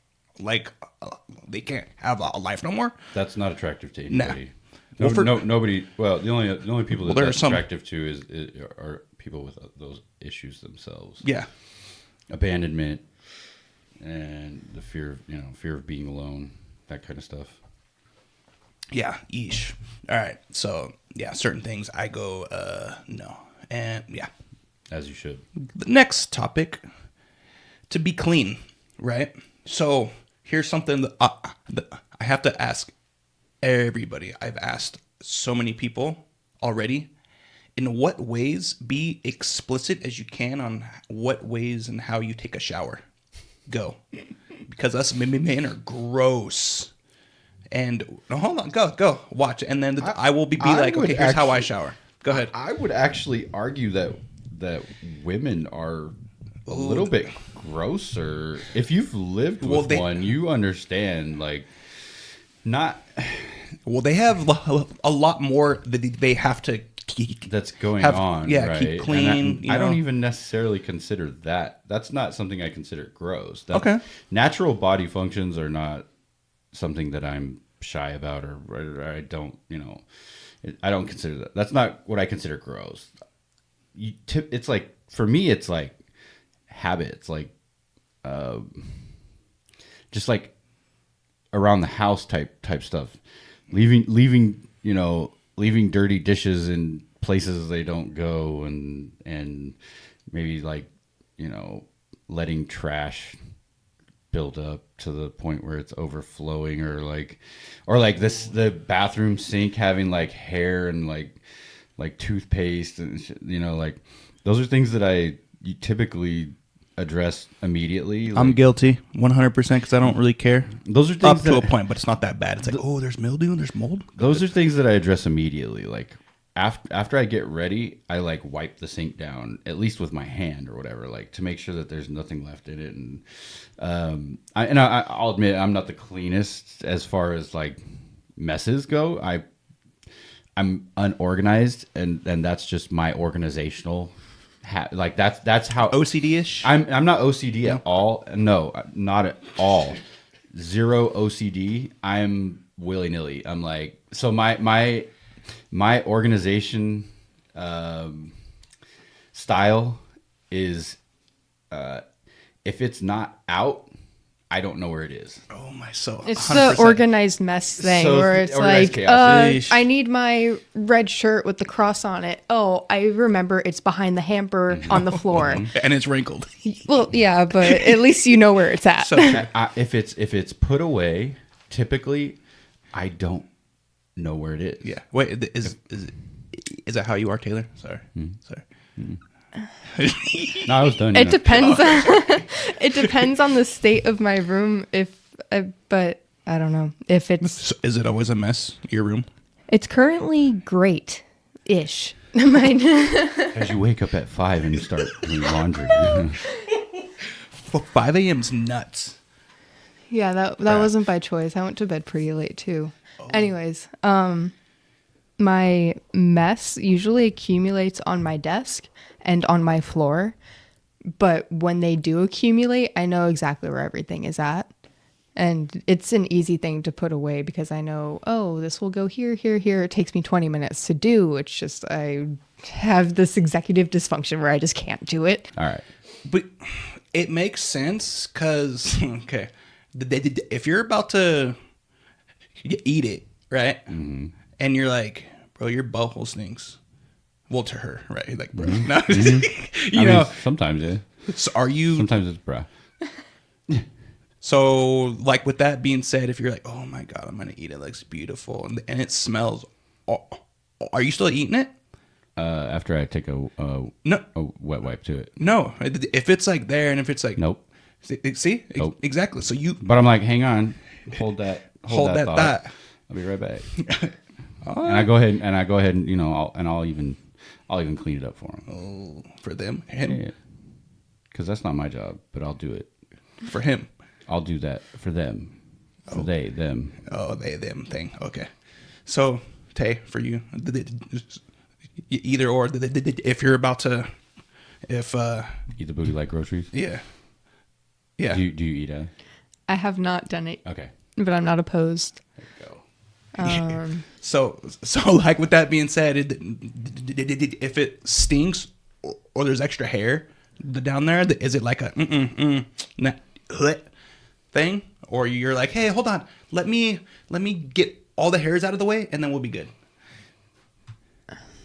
they can't have a life no more. That's not attractive to anybody. Nah. Nobody. Well, the only people that's attractive to are people with those issues themselves. Yeah, abandonment and the fear of being alone, that kind of stuff. Yeah, yeesh. All right, so yeah, certain things I go, no. And yeah. As you should. The next topic, to be clean, right? So here's something that I have to ask everybody. I've asked so many people already. In what ways, be explicit as you can on what ways and how you take a shower. Go. Because us men are gross. And hold on, go, watch. And then I will be like, okay, here's how I shower. Go ahead. I would actually argue that women are a little bit grosser. If you've lived with one, you understand, like, not... Well, they have a lot more that they have to keep... That's going on, yeah, right? keep clean. I don't even necessarily consider that. That's not something I consider gross. Okay. Natural body functions are not something that I'm shy about or I don't, I don't consider that. That's not what I consider gross. It's like, for me, it's like habits, like just like around the house type stuff, leaving dirty dishes in places they don't go, and maybe like letting trash build up to the point where it's overflowing, or like the bathroom sink having like hair and like toothpaste and like those are things that you typically address immediately. Like, I'm guilty 100% because I don't really care. Those are things up to a point, but it's not that bad. It's like, oh, there's mildew and there's mold. Those are things that I address immediately. Like after I get ready, I like wipe the sink down, at least with my hand or whatever, like to make sure that there's nothing left in it. And I'll admit I'm not the cleanest as far as like messes go. I'm unorganized, and that's just my organizational. Like that's how OCD-ish. I'm not OCD at all. No, not at all. Zero OCD. I'm willy-nilly. I'm like, so my organization style is if it's not out, I don't know where it is. Oh my soul. It's 100%. The organized mess thing where it's like, I need my red shirt with the cross on it. Oh, I remember it's behind the hamper on the floor. And it's wrinkled. Well, yeah, but at least you know where it's at. So if it's put away, typically I don't know where it is. Yeah. Wait, is that how you are, Taylor? Sorry. Sorry. No, I was done. It depends. It depends on the state of my room. But I don't know if it's. So is it always a mess? Your room? It's currently great-ish. As you wake up at 5 and you start doing laundry. 5 a.m.'s nuts. Yeah, that wasn't by choice. I went to bed pretty late too. Oh. Anyways, my mess usually accumulates on my desk and on my floor, but when they do accumulate, I know exactly where everything is at, and it's an easy thing to put away because I know, oh, this will go here, here, here. It takes me 20 minutes to do. It's just I have this executive dysfunction where I just can't do it. All right, but it makes sense because okay, if you're about to eat it, right, and you're like, bro, your butthole stinks. Well, to her, right? Like, bro. No. You know. Sometimes, yeah. So are you... Sometimes it's bro. So, like, with that being said, if you're like, oh, my God, I'm going to eat it. It looks beautiful. And it smells... Are you still eating it? After I take a wet wipe to it. No. If it's, like, there and if it's, like... Nope. See? Nope. Exactly. So you... But I'm like, hang on. Hold that thought. Thought. I'll be right back. And I go ahead and I'll even clean it up for them. Oh, for them? Yeah. Because that's not my job, but I'll do it. For him? I'll do that for them. For they, them. Oh, they, them thing. Okay. So, Tay, for you, either or, if you're about to, Eat the booty like groceries? Yeah. Yeah. Do you eat it? I have not done it. Okay. But I'm not opposed. There you go. So like with that being said, if it stinks or there's extra hair down there, is it like a thing, or you're like, hey, hold on, let me get all the hairs out of the way and then we'll be good?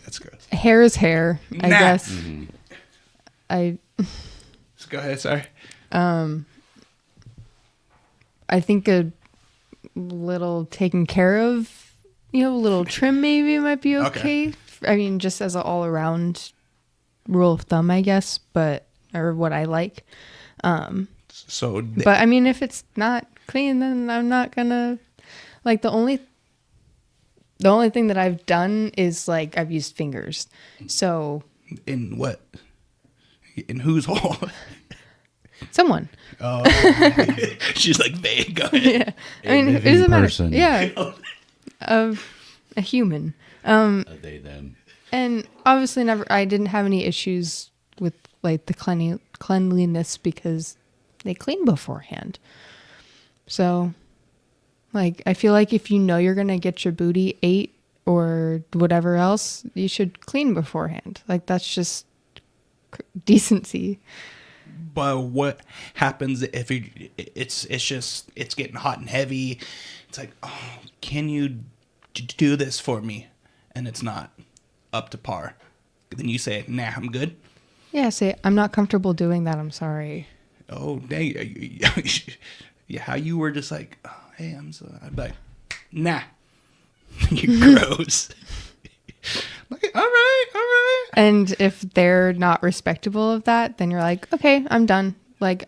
That's gross. Hair is hair, I Nah. guess. Mm-hmm. Go ahead. Sorry. I think a little taken care of, a little trim maybe might be okay. I mean, just as an all around rule of thumb, I guess, or what I like. But I mean, if it's not clean, then I'm not gonna like the only thing that I've done is like I've used fingers. So in what? In whose hole? someone. Oh, she's like vague. Go ahead. Yeah. I mean, it doesn't matter. Yeah. Of a human. They, them. And obviously I didn't have any issues with like the cleanliness because they clean beforehand. So like, I feel like if you know you're going to get your booty ate or whatever else, you should clean beforehand. Like that's just decency. But what happens if it's getting hot and heavy? It's like, oh, can you do this for me? And it's not up to par. Then you say, nah, I'm good. Yeah, say I'm not comfortable doing that. I'm sorry. Oh, dang. Yeah, how you were just like, oh, hey, I'd be like, nah. You're gross. Like, all right. And if they're not respectable of that, then you're like, okay, I'm done. Like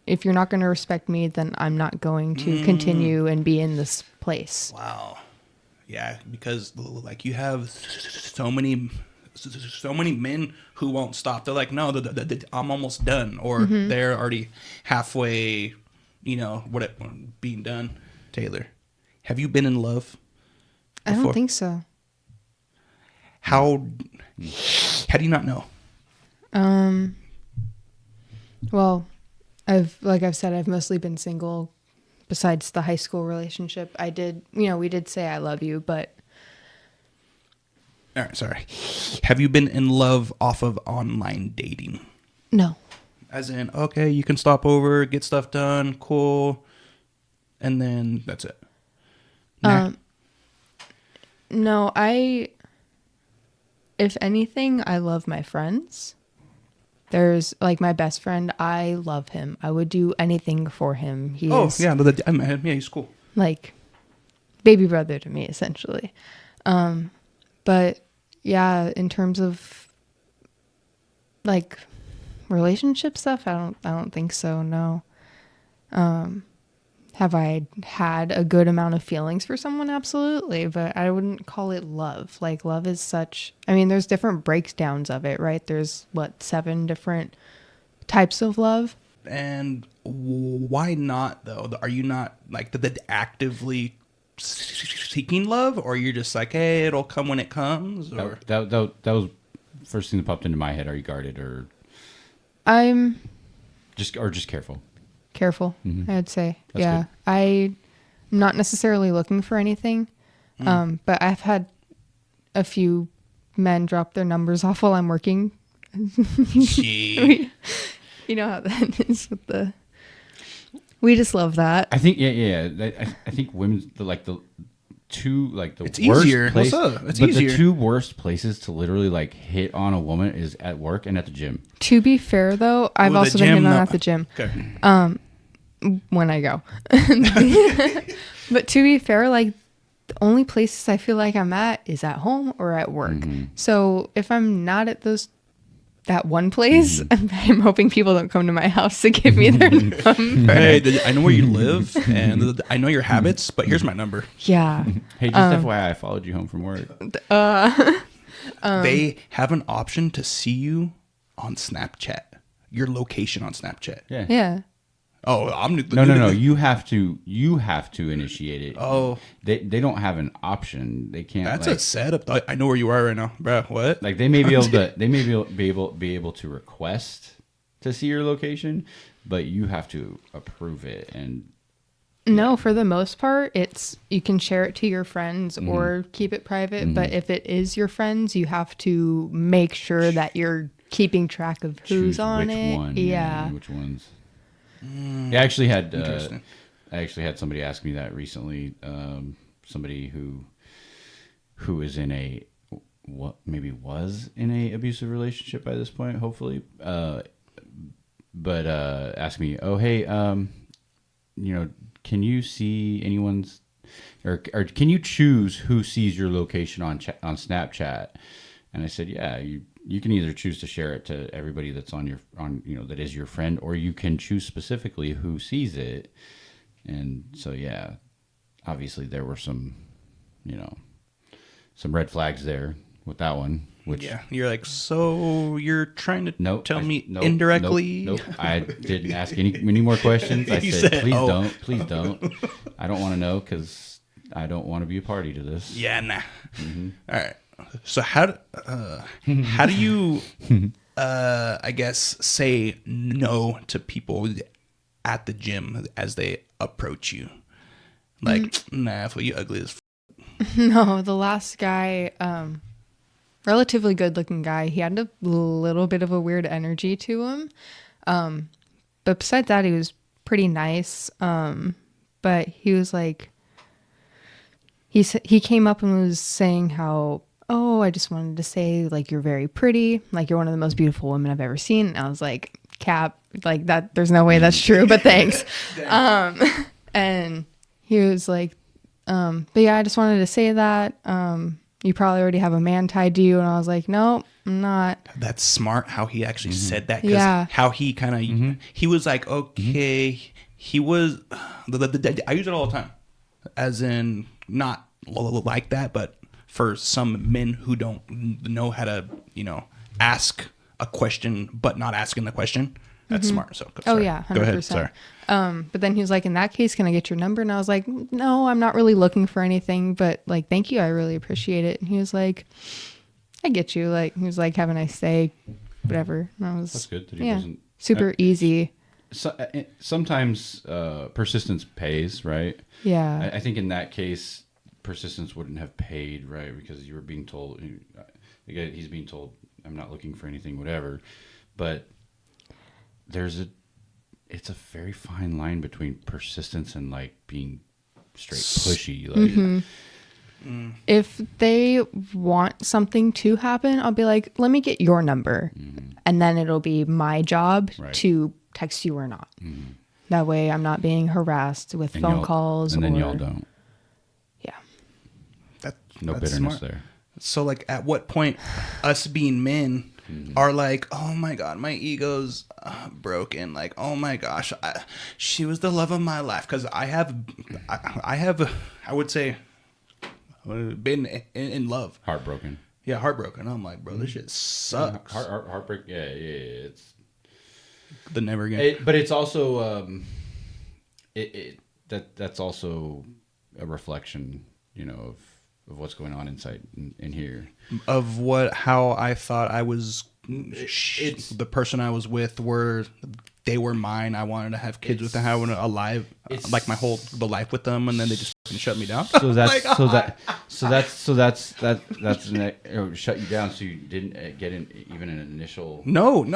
if you're not going to respect me, then I'm not going to continue and be in this place. Wow. Yeah, because like you have so many men who won't stop. They're like, no, I'm almost done, or they're already halfway, being done. Taylor, have you been in love before? I don't think so. How do you not know? Well, I've said, I've mostly been single besides the high school relationship. I did, we did say I love you, but. All right, sorry. Have you been in love off of online dating? No. As in, okay, you can stop over, get stuff done, cool, and then that's it. Nah. No, if anything, I love my friends. There's like my best friend. I love him. I would do anything for him. He's cool. Like baby brother to me, essentially. But yeah, in terms of like relationship stuff, I don't think so. No. Have I had a good amount of feelings for someone? Absolutely. But I wouldn't call it love. Like love is there's different breakdowns of it, right? There's 7 different types of love. And why not though? Are you not like the actively seeking love, or you're just like, hey, it'll come when it comes? Or That was first thing that popped into my head. Are you guarded or? I'm just careful. Careful, I'd say. That's yeah. good. I'm not necessarily looking for anything. But I've had a few men drop their numbers off while I'm working. Gee. You know how that is with we just love that. I think I think women's the It's worst easier. place, What's up? It's but easier. the 2 worst places to literally like hit on a woman is at work and at the gym. To be fair though, I've also been hitting on at the gym. Okay. When I go. But to be fair, like the only places I feel like I'm at is at home or at work. So if I'm not at that one place, I'm hoping people don't come to my house to give me their number. Hey, I know where you live and I know your habits, but here's my number. Yeah. Hey, just FYI, I followed you home from work. They have an option to see you on Snapchat, your location on Snapchat. Yeah. Yeah. Oh, I'm No. You have to initiate it. Oh, they don't have an option. They can't. that's like, a setup. I know where you are right now, bro. What? Like they may be able to. They may be able to request to see your location, but you have to approve it. And no, for the most part, you can share it to your friends or keep it private. But if it is your friends, you have to make sure that you're keeping track of who's on which it. One, yeah. which ones. I actually had Interesting. somebody ask me that recently. Somebody who is in maybe was in a abusive relationship by this point, hopefully. But asked me, oh, hey, can you see anyone's, or can you choose who sees your location on Snapchat? And I said, yeah, you can either choose to share it to everybody that's that is your friend, or you can choose specifically who sees it. And so, yeah, obviously there were some red flags there with that one. Which, yeah, you're like, so you're trying to tell me nope, indirectly? Nope. I didn't ask any more questions. I said, please don't. I don't want to know because I don't want to be a party to this. Yeah, nah. Mm-hmm. All right. So how do you, I guess, say no to people at the gym as they approach you? Like, nah, for you ugly as No, the last guy, relatively good looking guy, he had a little bit of a weird energy to him. But besides that, he was pretty nice. But he was like, he came up and was saying how, oh, I just wanted to say, like, you're very pretty. Like, you're one of the most beautiful women I've ever seen. And I was like, cap, like that, there's no way that's true, but thanks. And he was like, but yeah, I just wanted to say that, you probably already have a man tied to you. And I was like, no, I'm not. That's smart how he actually said that. 'Cause Yeah. how he kind of, he was like, okay, he was, I use it all the time. As in, not like that, but for some men who don't know how to, ask a question, but not asking the question. That's smart. So, sorry. Yeah, 100%. Go ahead. Sorry. But then he was like, in that case, can I get your number? And I was like, no, I'm not really looking for anything, but like, thank you. I really appreciate it. And he was like, I get you. Like, he was like, have a nice day, whatever. And I was, that's good. That he wasn't super easy. So, sometimes persistence pays, right? Yeah. I think in that case, persistence wouldn't have paid, right? Because you were being told, again, he's being told, I'm not looking for anything, whatever. But it's a very fine line between persistence and like being straight pushy. Like, if they want something to happen, I'll be like, let me get your number. And then it'll be my job to text you or not. That way I'm not being harassed with phone calls. And then y'all don't. Yeah. That's bitterness smart. there. So, like, at what point us being men are like, oh my God, my ego's broken. Like, oh my gosh, she was the love of my life. Because I have, I would say, been in love. Heartbroken. Yeah, heartbroken. I'm like, bro, this shit sucks. Heartbreak. Yeah. It's the never again. But it's also that's also a reflection, of what's going on inside in here. Of how I thought I was, the person I was with they were mine. I wanted to have kids with them. I wanted a life, like the life with them, and then they just shut me down. So that's shut you down. So you didn't get even an initial. No.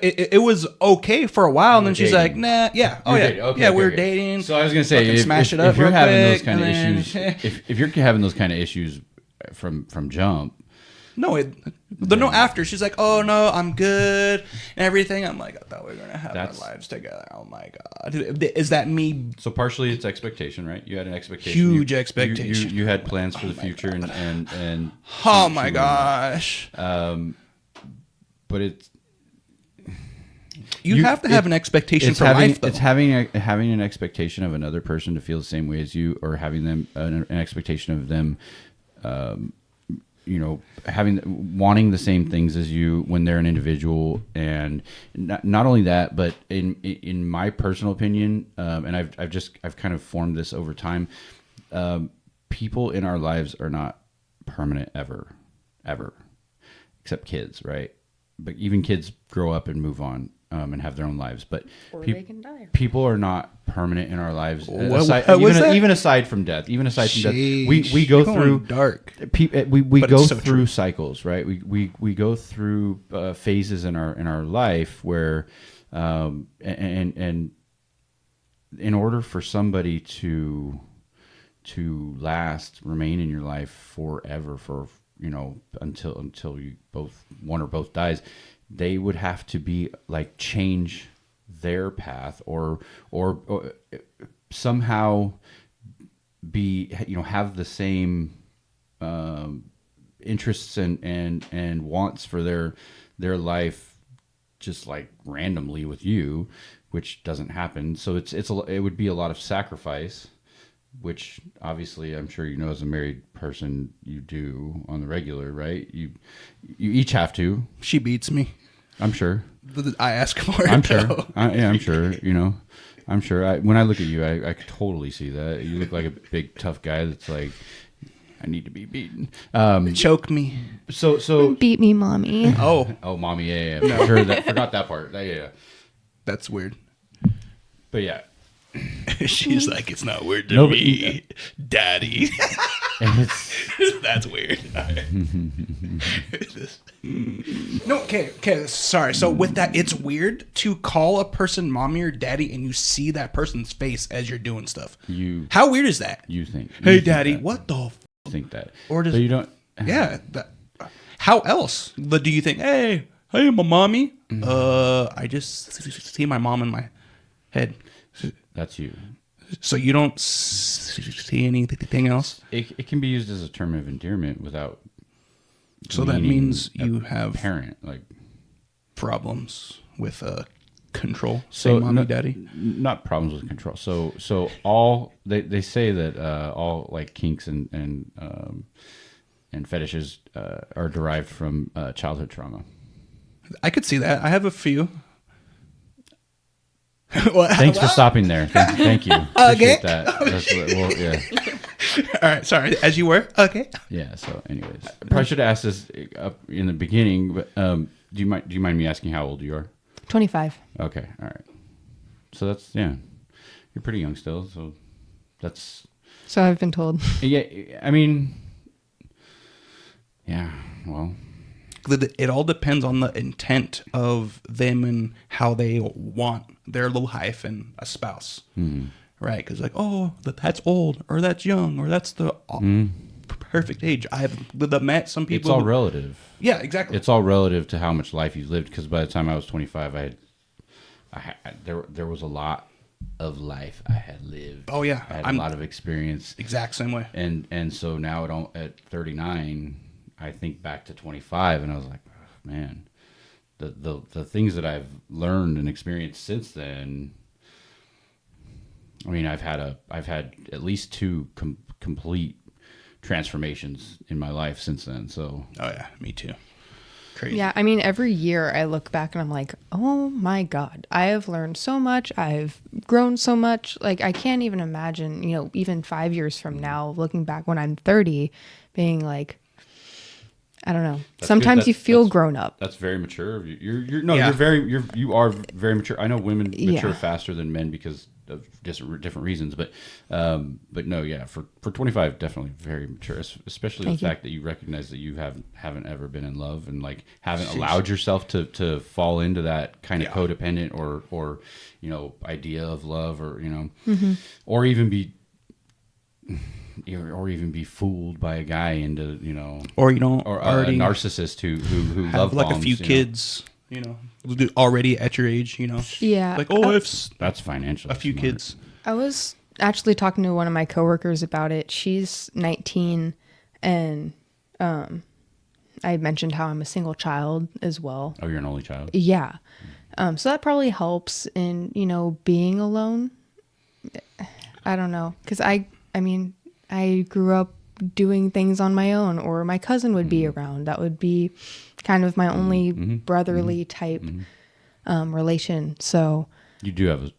It was okay for a while, and then she's like, "Nah, yeah, we were dating." So I was gonna say, if you're having those kind of issues, if you're having those kind of issues from jump. No, after she's like, oh no, I'm good and everything. I'm like, I thought we were gonna have our lives together. Oh my God, is that me? So partially it's expectation, right? You had an expectation, huge expectation. You had plans for the future, and oh my gosh. But it's you have to have an expectation for life, though. It's having an expectation of another person to feel the same way as you, or having them an expectation of them. Wanting the same things as you when they're an individual, and not only that, but in my personal opinion, and I've kind of formed this over time. People in our lives are not permanent ever, except kids, right? But even kids grow up and move on. And have their own lives, but they can die. People are not permanent in our lives. Even aside from death, we go through dark. We go through cycles, right? We go through phases in our life where, and in order for somebody to remain in your life forever, for until you both, one or both dies, they would have to be like change their path or somehow be, have the same interests and wants for their life, just like randomly with you, which doesn't happen. So it would be a lot of sacrifice, which obviously I'm sure as a married person you do on the regular, right? You each have to. She beats me. I'm sure. I ask for it. I'm sure. I'm sure. I'm sure. When I look at you, I could totally see that. You look like a big tough guy that's like, I need to be beaten. Choke me. So Beat me, mommy. oh, mommy. Yeah. No. Sure. Forgot that part. Yeah. That's weird. But yeah. She's like, it's not weird to me, daddy. That's weird. No, okay, sorry. So with that, it's weird to call a person mommy or daddy and you see that person's face as you're doing stuff. How weird is that? You think, hey, daddy, what the think that. Or does, so you don't. Yeah. How else? Do you think, hey, my mommy? I just see my mom in my head. That's you. So you don't see anything else? It can be used as a term of endearment without. So that means you have parent like problems with control. So mommy, daddy. Not problems with control. So all they say that all like kinks and fetishes are derived from childhood trauma. I could see that. I have a few. Thanks for stopping there. Thank you. Appreciate that. All right. Sorry. As you were. Okay. Yeah. So, anyways, I probably should have asked this up in the beginning, but do you mind me asking how old you are? 25. Okay. All right. So that's you're pretty young still. So that's. So I've been told. Yeah. I mean. Yeah. Well. It all depends on the intent of them and how they want their life and a spouse, right? Because like, that's old, or that's young, or that's the perfect age. I've met some people. It's all relative. Yeah, exactly. It's all relative to how much life you've lived. Because by the time I was 25, there was a lot of life I had lived. Oh yeah, I had a lot of experience. Exact same way. And so now at 39. I think back to 25 and I was like, oh, man, the things that I've learned and experienced since then. I mean, I've had at least two complete transformations in my life since then. So. Oh yeah, me too. Crazy. Yeah, I mean, every year I look back and I'm like, oh my God, I have learned so much. I've grown so much. Like, I can't even imagine, even 5 years from now, looking back when I'm 30, being like, I don't know. Sometimes you feel grown up. That's very mature of you. You are very mature. I know women mature faster than men because of different reasons, but no, yeah, for 25, definitely very mature. Especially the fact that you recognize that you haven't ever been in love and like haven't allowed yourself to fall into that kind of codependent or idea of love or or even be. Or even be fooled by a guy into or a narcissist who have love like bombs, a few kids, already at your age, Yeah, like that's financially a few smart. kids. I was actually talking to one of my coworkers about it. She's 19, and I mentioned how I'm a single child as well. Oh, you're an only child. Yeah, so that probably helps in being alone. I don't know, because I mean. I grew up doing things on my own, or my cousin would be around. That would be kind of my only brotherly type relation. So you do have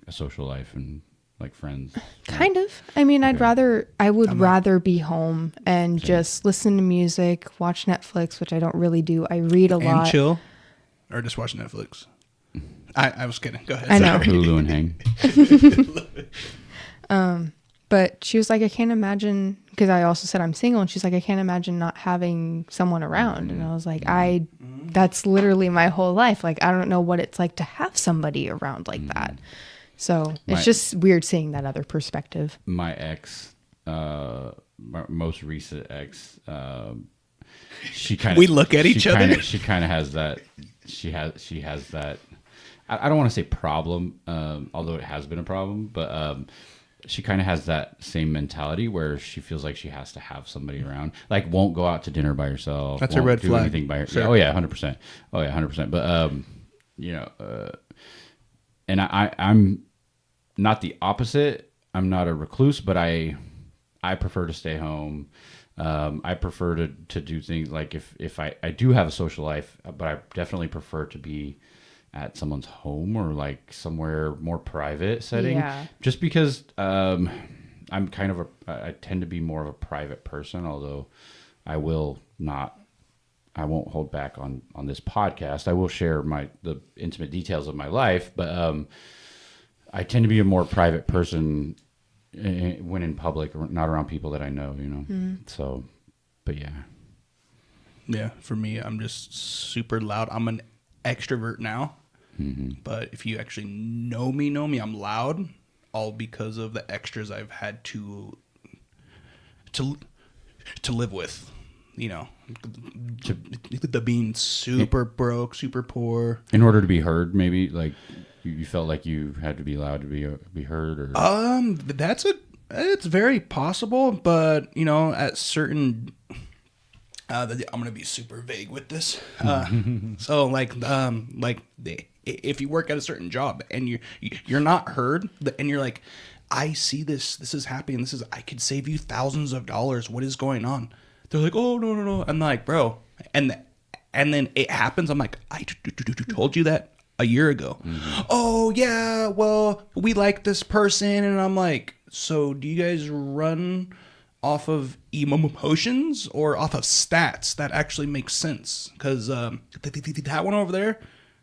a social life and like friends. Kind of. I mean, I would rather be home and just listen to music, watch Netflix, which I don't really do. I read a lot. And chill, or just watch Netflix. I was kidding. Go ahead. I know. Hulu and hang. But she was like, I can't imagine, because I also said I'm single, and she's like, I can't imagine not having someone around. And I was like, that's literally my whole life. Like, I don't know what it's like to have somebody around like that. So it's just weird seeing that other perspective. My ex, my most recent ex, she kind of we look at each other. She kind of has that. She has that. I don't want to say problem, although it has been a problem, but she kind of has that same mentality where she feels like she has to have somebody around. Like, won't go out to dinner by herself. That's a red flag. Anything by herself. Sure. Oh yeah, 100%. Oh yeah, 100%. But and I'm not the opposite. I'm not a recluse, but I prefer to stay home. I prefer to do things like if I do have a social life, but I definitely prefer to be at someone's home or like somewhere more private setting. Yeah. Just because I tend to be more of a private person, although I won't hold back on this podcast. I will share the intimate details of my life, but I tend to be a more private person when in public, or not around people that I know, So, but yeah, for me, I'm just super loud. I'm an extrovert now, but if you actually know me, I'm loud, all because of the extras I've had to live with, the being super broke, super poor. In order to be heard, maybe like. You felt like you had to be loud to be heard, or it's very possible, but at certain, I'm gonna be super vague with this. So if you work at a certain job and you're not heard, and you're like, I see this is happening. I could save you thousands of dollars. What is going on? They're like, oh no. I'm like, bro, and then it happens. I'm like, I told you that a year ago. Oh yeah, well, we like this person, and I'm like, so do you guys run off of emotions or off of stats that actually make sense? Because that one over there,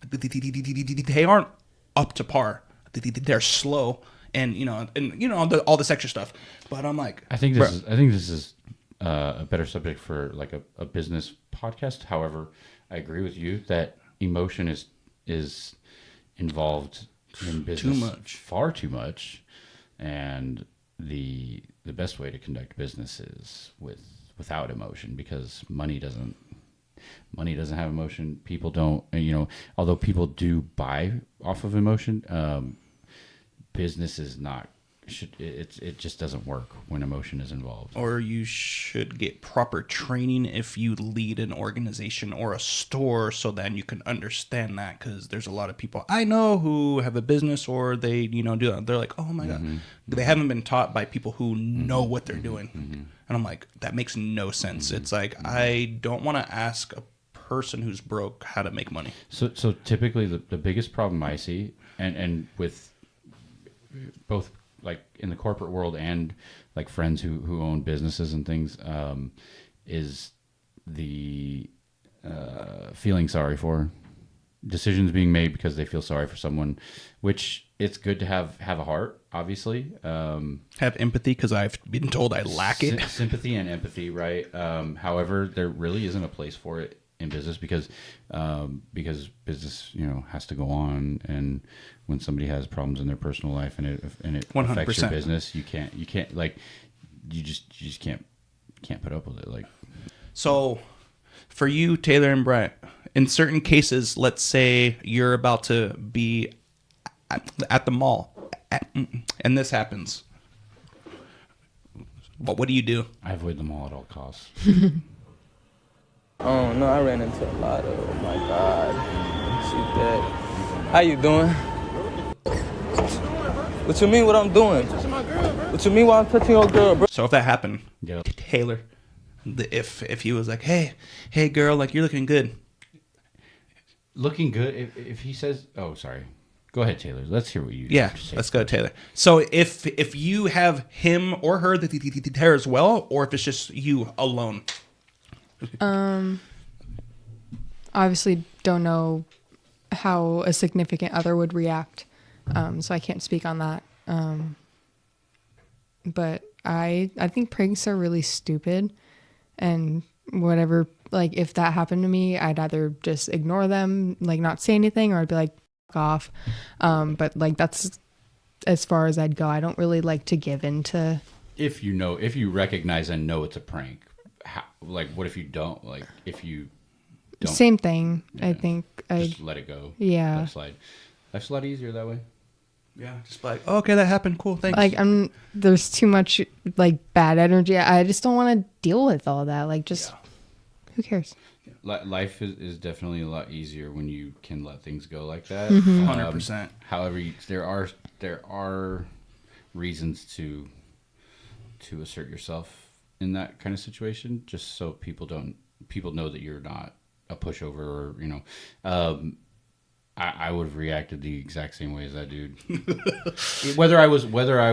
they aren't up to par. They're slow, and all this extra stuff. But I'm like, I think this is a better subject for like a business podcast. However, I agree with you that emotion is involved in business far too much, and the best way to conduct business is without emotion, because money doesn't have emotion. People don't, although people do buy off of emotion, business is not. It just doesn't work when emotion is involved. Or you should get proper training if you lead an organization or a store, so then you can understand that, because there's a lot of people I know who have a business, or they do that. They're like, oh my god, they haven't been taught by people who know what they're doing. And I'm like, that makes no sense. It's like, I don't want to ask a person who's broke how to make money. So typically the biggest problem I see, and with both like in the corporate world and like friends who own businesses and things, is the feeling sorry for decisions being made because they feel sorry for someone, which it's good to have a heart, obviously. Have empathy, because I've been told I lack it. Sympathy and empathy, right? However, there really isn't a place for it in business, because business has to go on, and when somebody has problems in their personal life and it 100%. Affects your business, you can't like you just can't put up with it. Like, so for you, Taylor and Bryant, in certain cases, let's say you're about to be at the mall and this happens, what do you do? I avoid the mall at all costs. Oh no, I ran into a lot of. Oh my god, she's dead. How you doing? What you mean? What I'm doing? What you mean? Why I'm touching your girl, bro? So if that happened, Taylor, if he was like, hey girl, like, you're looking good. Looking good. If he says, oh sorry, go ahead, Taylor. Let's hear what you. Yeah, let's go, Taylor. So if you have him or her there as well, or if it's just you alone. Obviously don't know how a significant other would react, so I can't speak on that. But I think pranks are really stupid, and whatever, like, if that happened to me, I'd either just ignore them, like not say anything, or I'd be like, fuck off. But like, that's as far as I'd go. I don't really like to give in to. If you recognize and know it's a prank, like what if you don't, like if you don't, Same thing. Yeah. I think just let it go. Yeah. Let it slide. Life's a lot easier that way. Yeah, just like, oh, okay, that happened. Cool, thanks. like there's too much like bad energy. I just don't want to deal with all that. Like just who cares? Life is definitely a lot easier when you can let things go like that. 100%. However, there are reasons to assert yourself in that kind of situation, just so people know that you're not a pushover, or I would have reacted the exact same way as that dude, whether I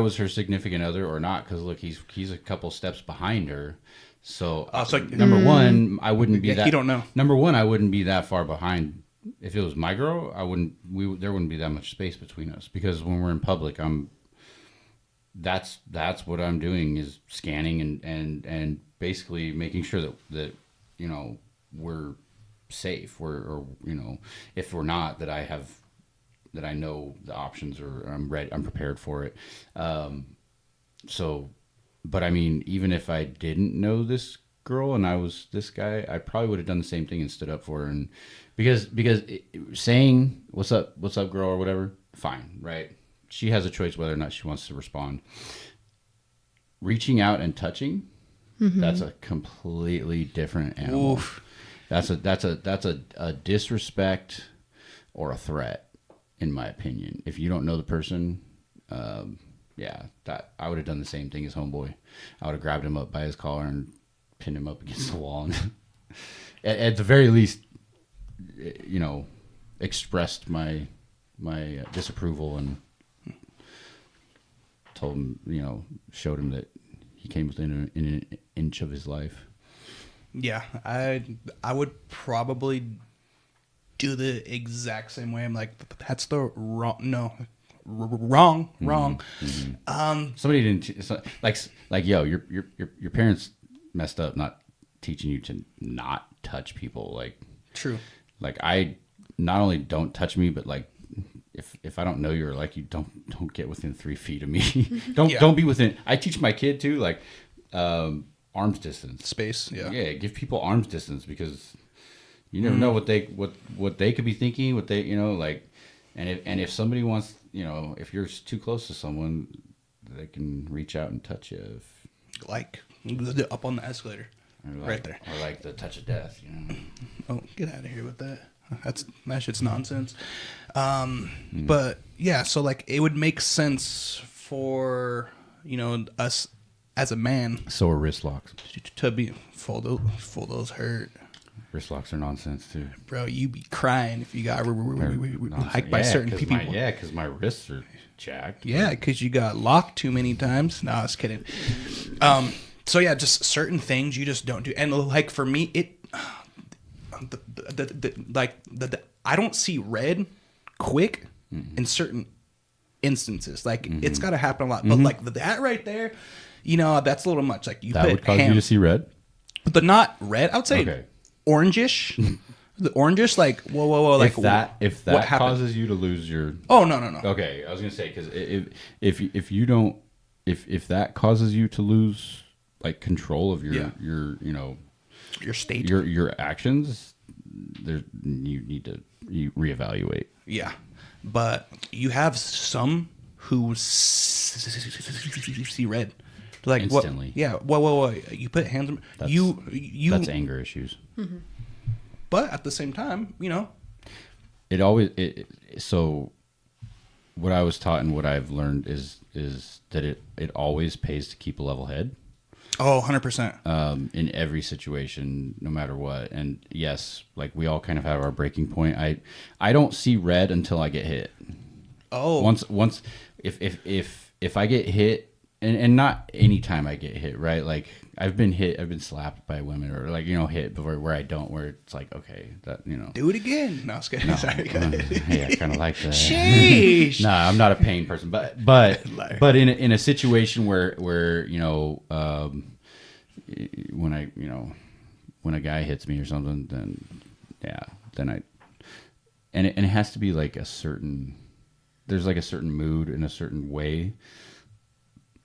was her significant other or not. Because look, he's a couple steps behind her. So, number one, I wouldn't be that. You don't know. Number one, I wouldn't be that far behind. If it was my girl, there wouldn't be that much space between us, because when we're in public, that's what I'm doing, is scanning and basically making sure that we're safe. If we're not, that I know the options, or I'm ready, I'm prepared for it. But I mean, even if I didn't know this girl and I was this guy, I probably would have done the same thing and stood up for her. And because saying what's up girl, or whatever, fine, right? She has a choice whether or not she wants to respond. Reaching out and touching, that's a completely different animal. Oof. That's a disrespect or a threat, in my opinion. If you don't know the person, that I would have done the same thing as homeboy. I would have grabbed him up by his collar and pinned him up against the wall, and at the very least, expressed my disapproval, and told him, showed him that he came within an inch of his life. Yeah, I would probably do the exact same way. I'm like, that's the wrong. No, wrong. Mm-hmm. Somebody didn't like yo, your parents messed up not teaching you to not touch people. Like, true. Like, I not only don't touch me, but like if I don't know you, or like you, don't get within 3 feet of me. Don't be within. I teach my kid too, like arm's distance, space. Yeah, give people arm's distance, because you never know what they could be thinking, what they like. And if somebody wants, if you're too close to someone, they can reach out and touch you. Like up on the escalator, right there. Or like the touch of death, Oh, get out of here with that. That shit's nonsense. But yeah, so like it would make sense for, us as a man. So are wrist locks. To be full those hurt. Wrist locks are nonsense too. Bro, you be crying if you got hiked by certain people. Because my wrists are jacked. Yeah, because you got locked too many times. No, I was kidding. So yeah, just certain things you just don't do. And like for me, I don't see red quick in certain instances. Like it's got to happen a lot. But like that right there, that's a little much. Like that would cause you to see red. But not red. I would say orangish. The orangish, like whoa, like if that causes you to lose your. Oh no. Okay, I was gonna say, because if you don't, if that causes you to lose like control of your your state, your actions, you need to reevaluate. Yeah, but you have some who see red. Like instantly. What? Yeah. Whoa. You put hands on you. That's anger issues. Mm-hmm. But at the same time, it always. So, what I was taught and what I've learned is that it always pays to keep a level head. Oh, 100%. In every situation, no matter what. And yes, like we all kind of have our breaking point. I don't see red until I get hit. Oh. Once if I get hit, and not any time I get hit, right? Like I've been slapped by women, or like hit before, where it's like, okay, that do it again. No, I was kidding. No, sorry. Yeah, I kind of like that. Sheesh. Nah, I'm not a pain person, but in a situation where when a guy hits me or something, then it has to be like there's like a certain mood in a certain way.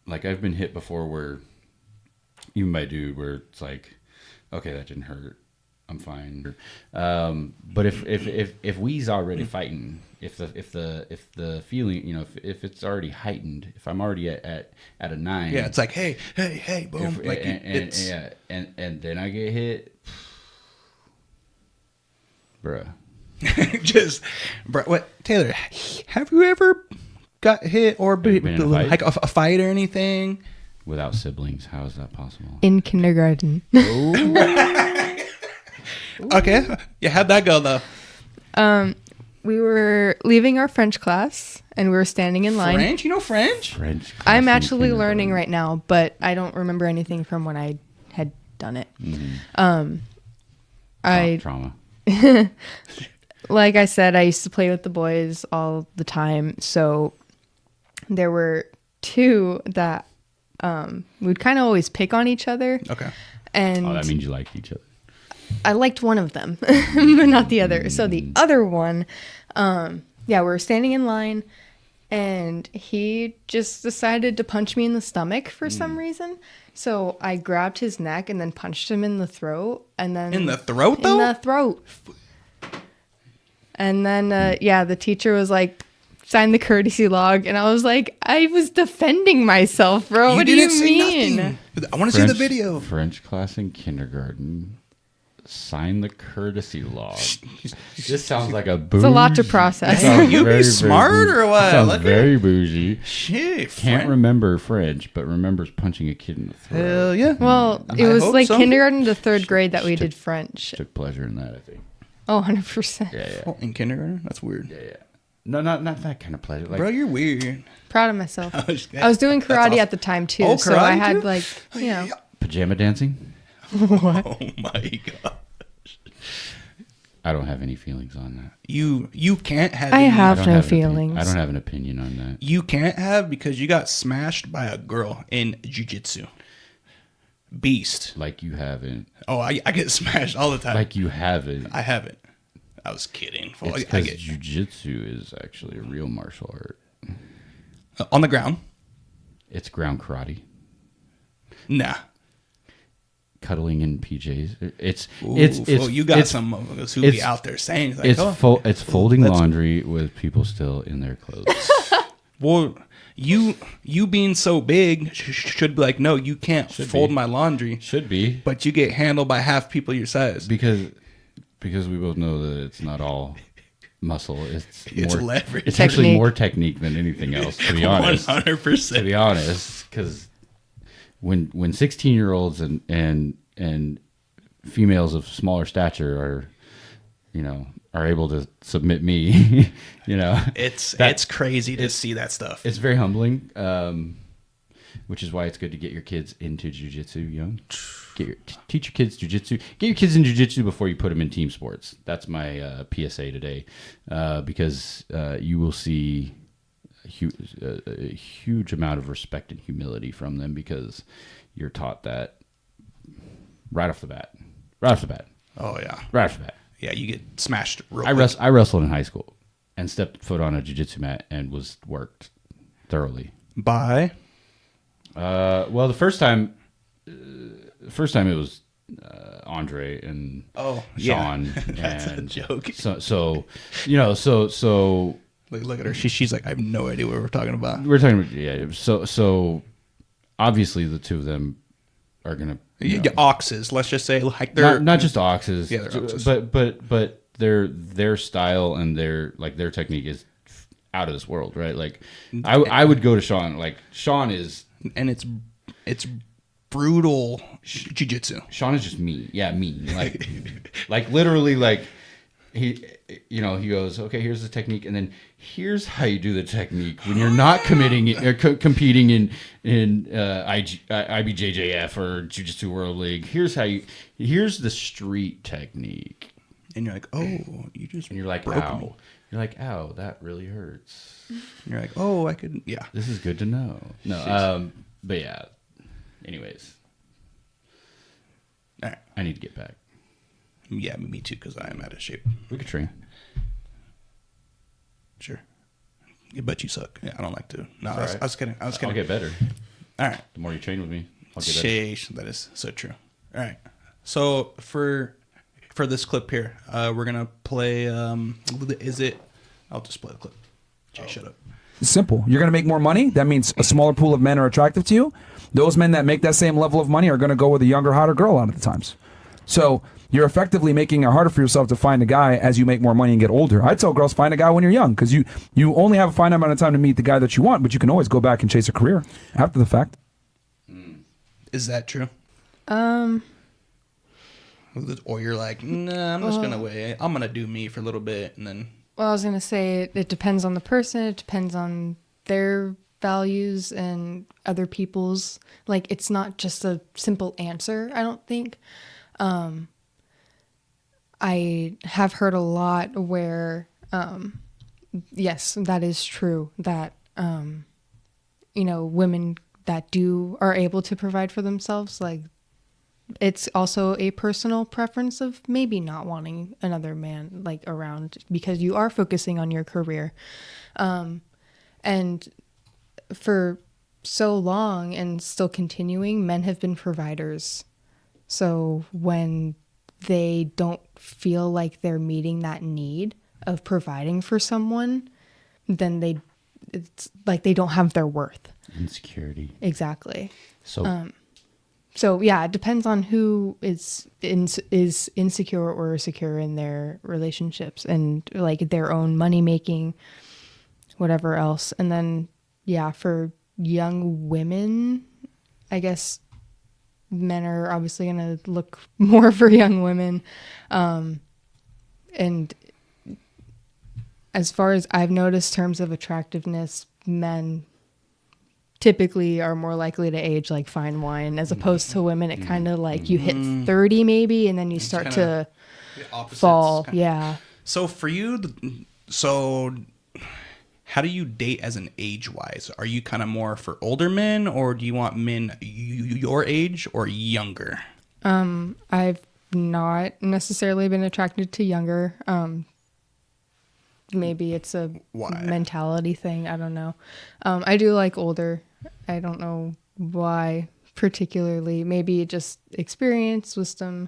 Like I've been hit before where, even by dude, where it's like, okay, that didn't hurt. I'm fine. But if we's already fighting, if the feeling, you know, if it's already heightened, if I'm already at a 9, Yeah, it's like, hey, boom, like and then I get hit, bruh. Just, bro, what, Taylor? Have you ever got hit or been in a fight? like a fight or anything? Without siblings, how is that possible? In kindergarten. Okay, yeah, how'd that go though? We were leaving our French class and we were standing in line. French? You know French? French. I'm actually learning right now, but I don't remember anything from when I had done it. Trauma. Like I said, I used to play with the boys all the time. So there were 2 that we'd kind of always pick on each other. Okay. And Oh, that means you liked each other. I liked one of them, but not the other. So the other one, we were standing in line and he just decided to punch me in the stomach for some reason. So I grabbed his neck and then punched him in the throat. And then In the throat, though? In the throat. And then, the teacher was like, sign the courtesy log. And I was like, I was defending myself, bro. What do you mean? Nothing. I want to see the video. French class in kindergarten. Sign the courtesy log. This sounds like a bougie. It's a lot to process. You be smart or what? Sounds Look very bougie. Shit. Can't remember French, but remembers punching a kid in the throat. Hell yeah. Well, it I was hope like so. kindergarten to 3rd grade that we did French. Took pleasure in that, I think. Oh, 100%. Yeah. Oh, in kindergarten? That's weird. Yeah. No, not that kind of pleasure. Like, Bro, you're weird. Proud of myself. I I was doing karate awesome. at the time too, Oh, so I karate had too? like, you know. pajama dancing? Oh my god. I don't have any feelings on that. You can't have. I any- have don't no have an opinion. feelings. I don't have an opinion on that. You can't have because you got smashed by a girl in jiu-jitsu. Beast. Like you haven't. Oh, I get smashed all the time. Like you haven't. I haven't. I was kidding. It's I because get jujitsu is actually a real martial art. on the ground. It's ground karate. Nah. Cuddling in PJs. It's you got it's, some of us who it's- be out there saying like, it's folding laundry with people still in their clothes. well, you being so big should be like, no, you can't fold my laundry. Should be But you get handled by half people your size. because we both know that it's not all muscle. It's more leverage. It's actually Technique. more technique than anything else. To be honest, 100%. to be honest, because when 16-year-olds and females of smaller stature are able to submit me, It's crazy to see that stuff. it's very humbling. Which is why it's good to get your kids into jiu-jitsu young. Teach your kids jiu-jitsu. Get your kids in jiu-jitsu before you put them in team sports. That's my PSA today, because you will see a huge amount of respect and humility from them because you're taught that right off the bat. Oh yeah. Right off the bat. Yeah, you get smashed real I quick. wrestled in high school and stepped foot on a jiu-jitsu mat and was worked thoroughly. By Well, the first time it was Andre and Sean. Yeah. That's a and joke. So Look at her. She's like, I have no idea what we're talking about. we're talking about So obviously the two of them are gonna Oxes. Let's just say like they're not just oxes, Yeah, they're oxes. but their style and their technique is out of this world, right? Like I would go to Sean. Like Sean is. and it's brutal jiu-jitsu. Sean is just mean. Yeah, mean. Like literally like he goes, okay, here's the technique, and then here's how you do the technique when you're not competing in IBJJF or Jiu-Jitsu World League. Here's the street technique. And you're like, oh, you just And you're like, broke ow. me. You're like, ow, that really hurts. And you're like, oh, I could, yeah. This is good to know. No, but yeah. Anyways, All right. I need to get back. Yeah, me too, because I am out of shape. We could train. Sure. Yeah, but you suck. Yeah, I don't like to. No, It's all right. I was kidding. I was kidding. I'll get better. All right. The more you train with me, I'll get better. Sheesh, that is so true. All right. So for this clip here, we're gonna play. Is it? I'll just play the clip. Jay, shut up. Simple. You're going to make more money. That means a smaller pool of men are attractive to you. Those men that make that same level of money are going to go with a younger, hotter girl a lot of the times. So you're effectively making it harder for yourself to find a guy as you make more money and get older. I tell girls, find a guy when you're young, because you only have a finite amount of time to meet the guy that you want, but you can always go back and chase a career after the fact. Is that true? Or you're like, nah, I'm just gonna wait. I'm gonna do me for a little bit, and then. Well, I was going to say it depends on the person. It depends on their values and other people's. Like, it's not just a simple answer, I don't think. I have heard a lot where, yes, that is true, that, women that are able to provide for themselves, like, it's also a personal preference of maybe not wanting another man like around because you are focusing on your career. And for so long and still continuing, men have been providers. So when they don't feel like they're meeting that need of providing for someone, then it's like they don't have their worth. Insecurity. Exactly. So yeah, it depends on who is insecure or secure in their relationships and like their own money making, whatever else. And then, yeah, for young women, I guess men are obviously going to look more for young women. And as far as I've noticed, terms of attractiveness, men typically are more likely to age like fine wine as opposed to women. It kind of like you hit 30 maybe and then you start to fall. Yeah. So for you, how do you date as an age wise? Are you kind of more for older men, or do you want men your age or younger? I've not necessarily been attracted to younger. Maybe it's a mentality thing. I don't know. I do like older. I don't know why particularly. Maybe just experience, wisdom.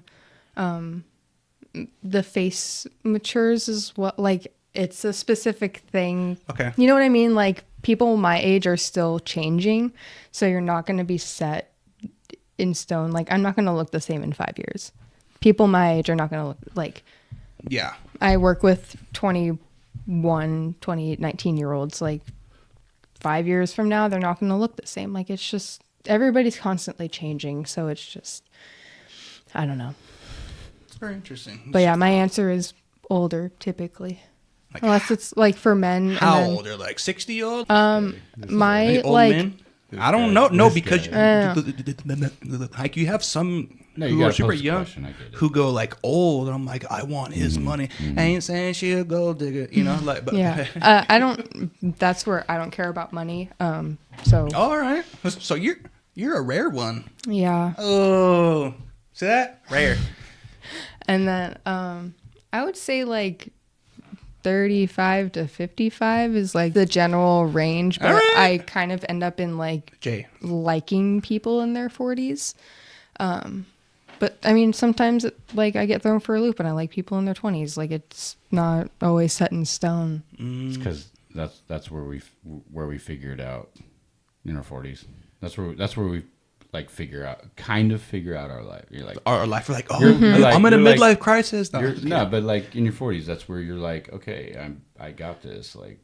The face matures is what, like, it's a specific thing. Okay. You know what I mean? Like, people my age are still changing. So you're not going to be set in stone. Like, I'm not going to look the same in 5 years. People my age are not going to look like. Yeah. I work with 21, 28, 19-year-olds. Like, 5 years from now, they're not going to look the same. Like, it's just, everybody's constantly changing. So it's just, I don't know. It's very interesting. But yeah, my answer is older, typically. Like, unless it's like for men. How old? They're like 60-year-olds? My, old like, men? I don't know. No, because like you have some who are super young who go like old. And I'm like, I want his money. I ain't saying she a gold digger, you know. Like, but yeah, I don't. That's where I don't care about money. So. All right. So you're a rare one. Yeah. Oh, see that? Rare. And then I would say like 35 to 55 is like the general range, but right. I kind of end up in like liking people in their 40s. But I mean, sometimes like I get thrown for a loop and I like people in their 20s. Like, it's not always set in stone. It's because that's where we figure it out in our 40s. That's where we like figure out our life. You're like our life. We're like, I'm in a midlife crisis. No, but like in your 40s, that's where you're like, okay, I got this. Like,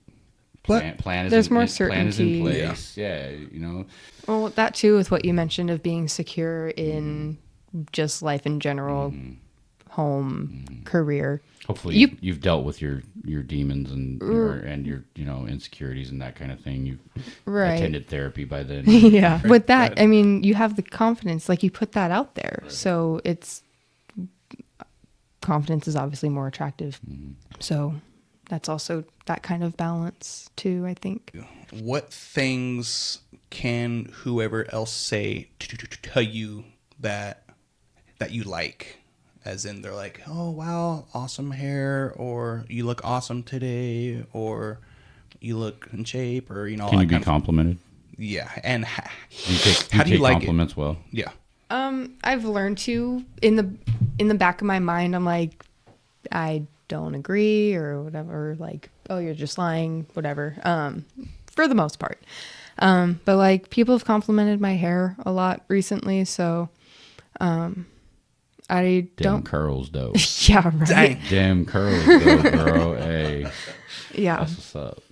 plan is there's more plan is in certainty. place. Yeah, you know. Well, that too, with what you mentioned of being secure in just life in general, home, career. Hopefully, you've dealt with your demons and your insecurities and that kind of thing. You've attended therapy by then. Yeah, right. With that, I mean, you have the confidence. Like, you put that out there, right. So confidence is obviously more attractive. So that's also that kind of balance too, I think. What things can whoever else say to you that you like? As in, they're like, oh, wow, awesome hair, or you look awesome today, or you look in shape, or, you know. Can you be complimented? Yeah. And how do you like compliments well? Yeah. I've learned to in the back of my mind, I'm like, I don't agree or whatever. Like, oh, you're just lying, whatever. For the most part. But like people have complimented my hair a lot recently, so I don't. Curls though. Yeah, right. Dang. Damn curls though, girl. Hey, Yeah. that's what's up.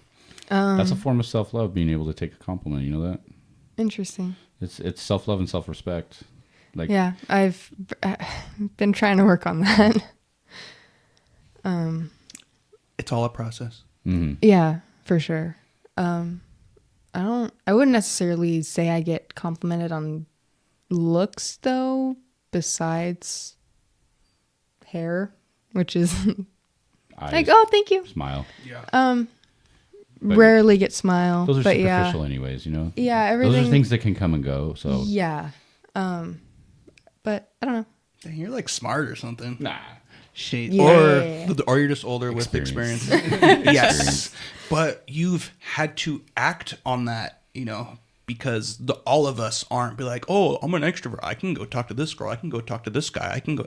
That's a form of self-love, being able to take a compliment. You know that? Interesting. It's self-love and self-respect. Like, Yeah, I've been trying to work on that. It's all a process. Yeah, for sure. I wouldn't necessarily say I get complimented on looks though, besides hair, which is eyes, like, oh, thank you. smile. But Rarely get smile, Those are but superficial, yeah, anyways. You know. yeah, everything. Those are things that can come and go. So Yeah, but I don't know. Dang, you're like smart or something. nah. Shit. Yeah. Or you're just older with Experience. experience. Yes. But you've had to act on that, you know, because all of us aren't be like, oh, I'm an extrovert. I can go talk to this girl. I can go talk to this guy. I can go.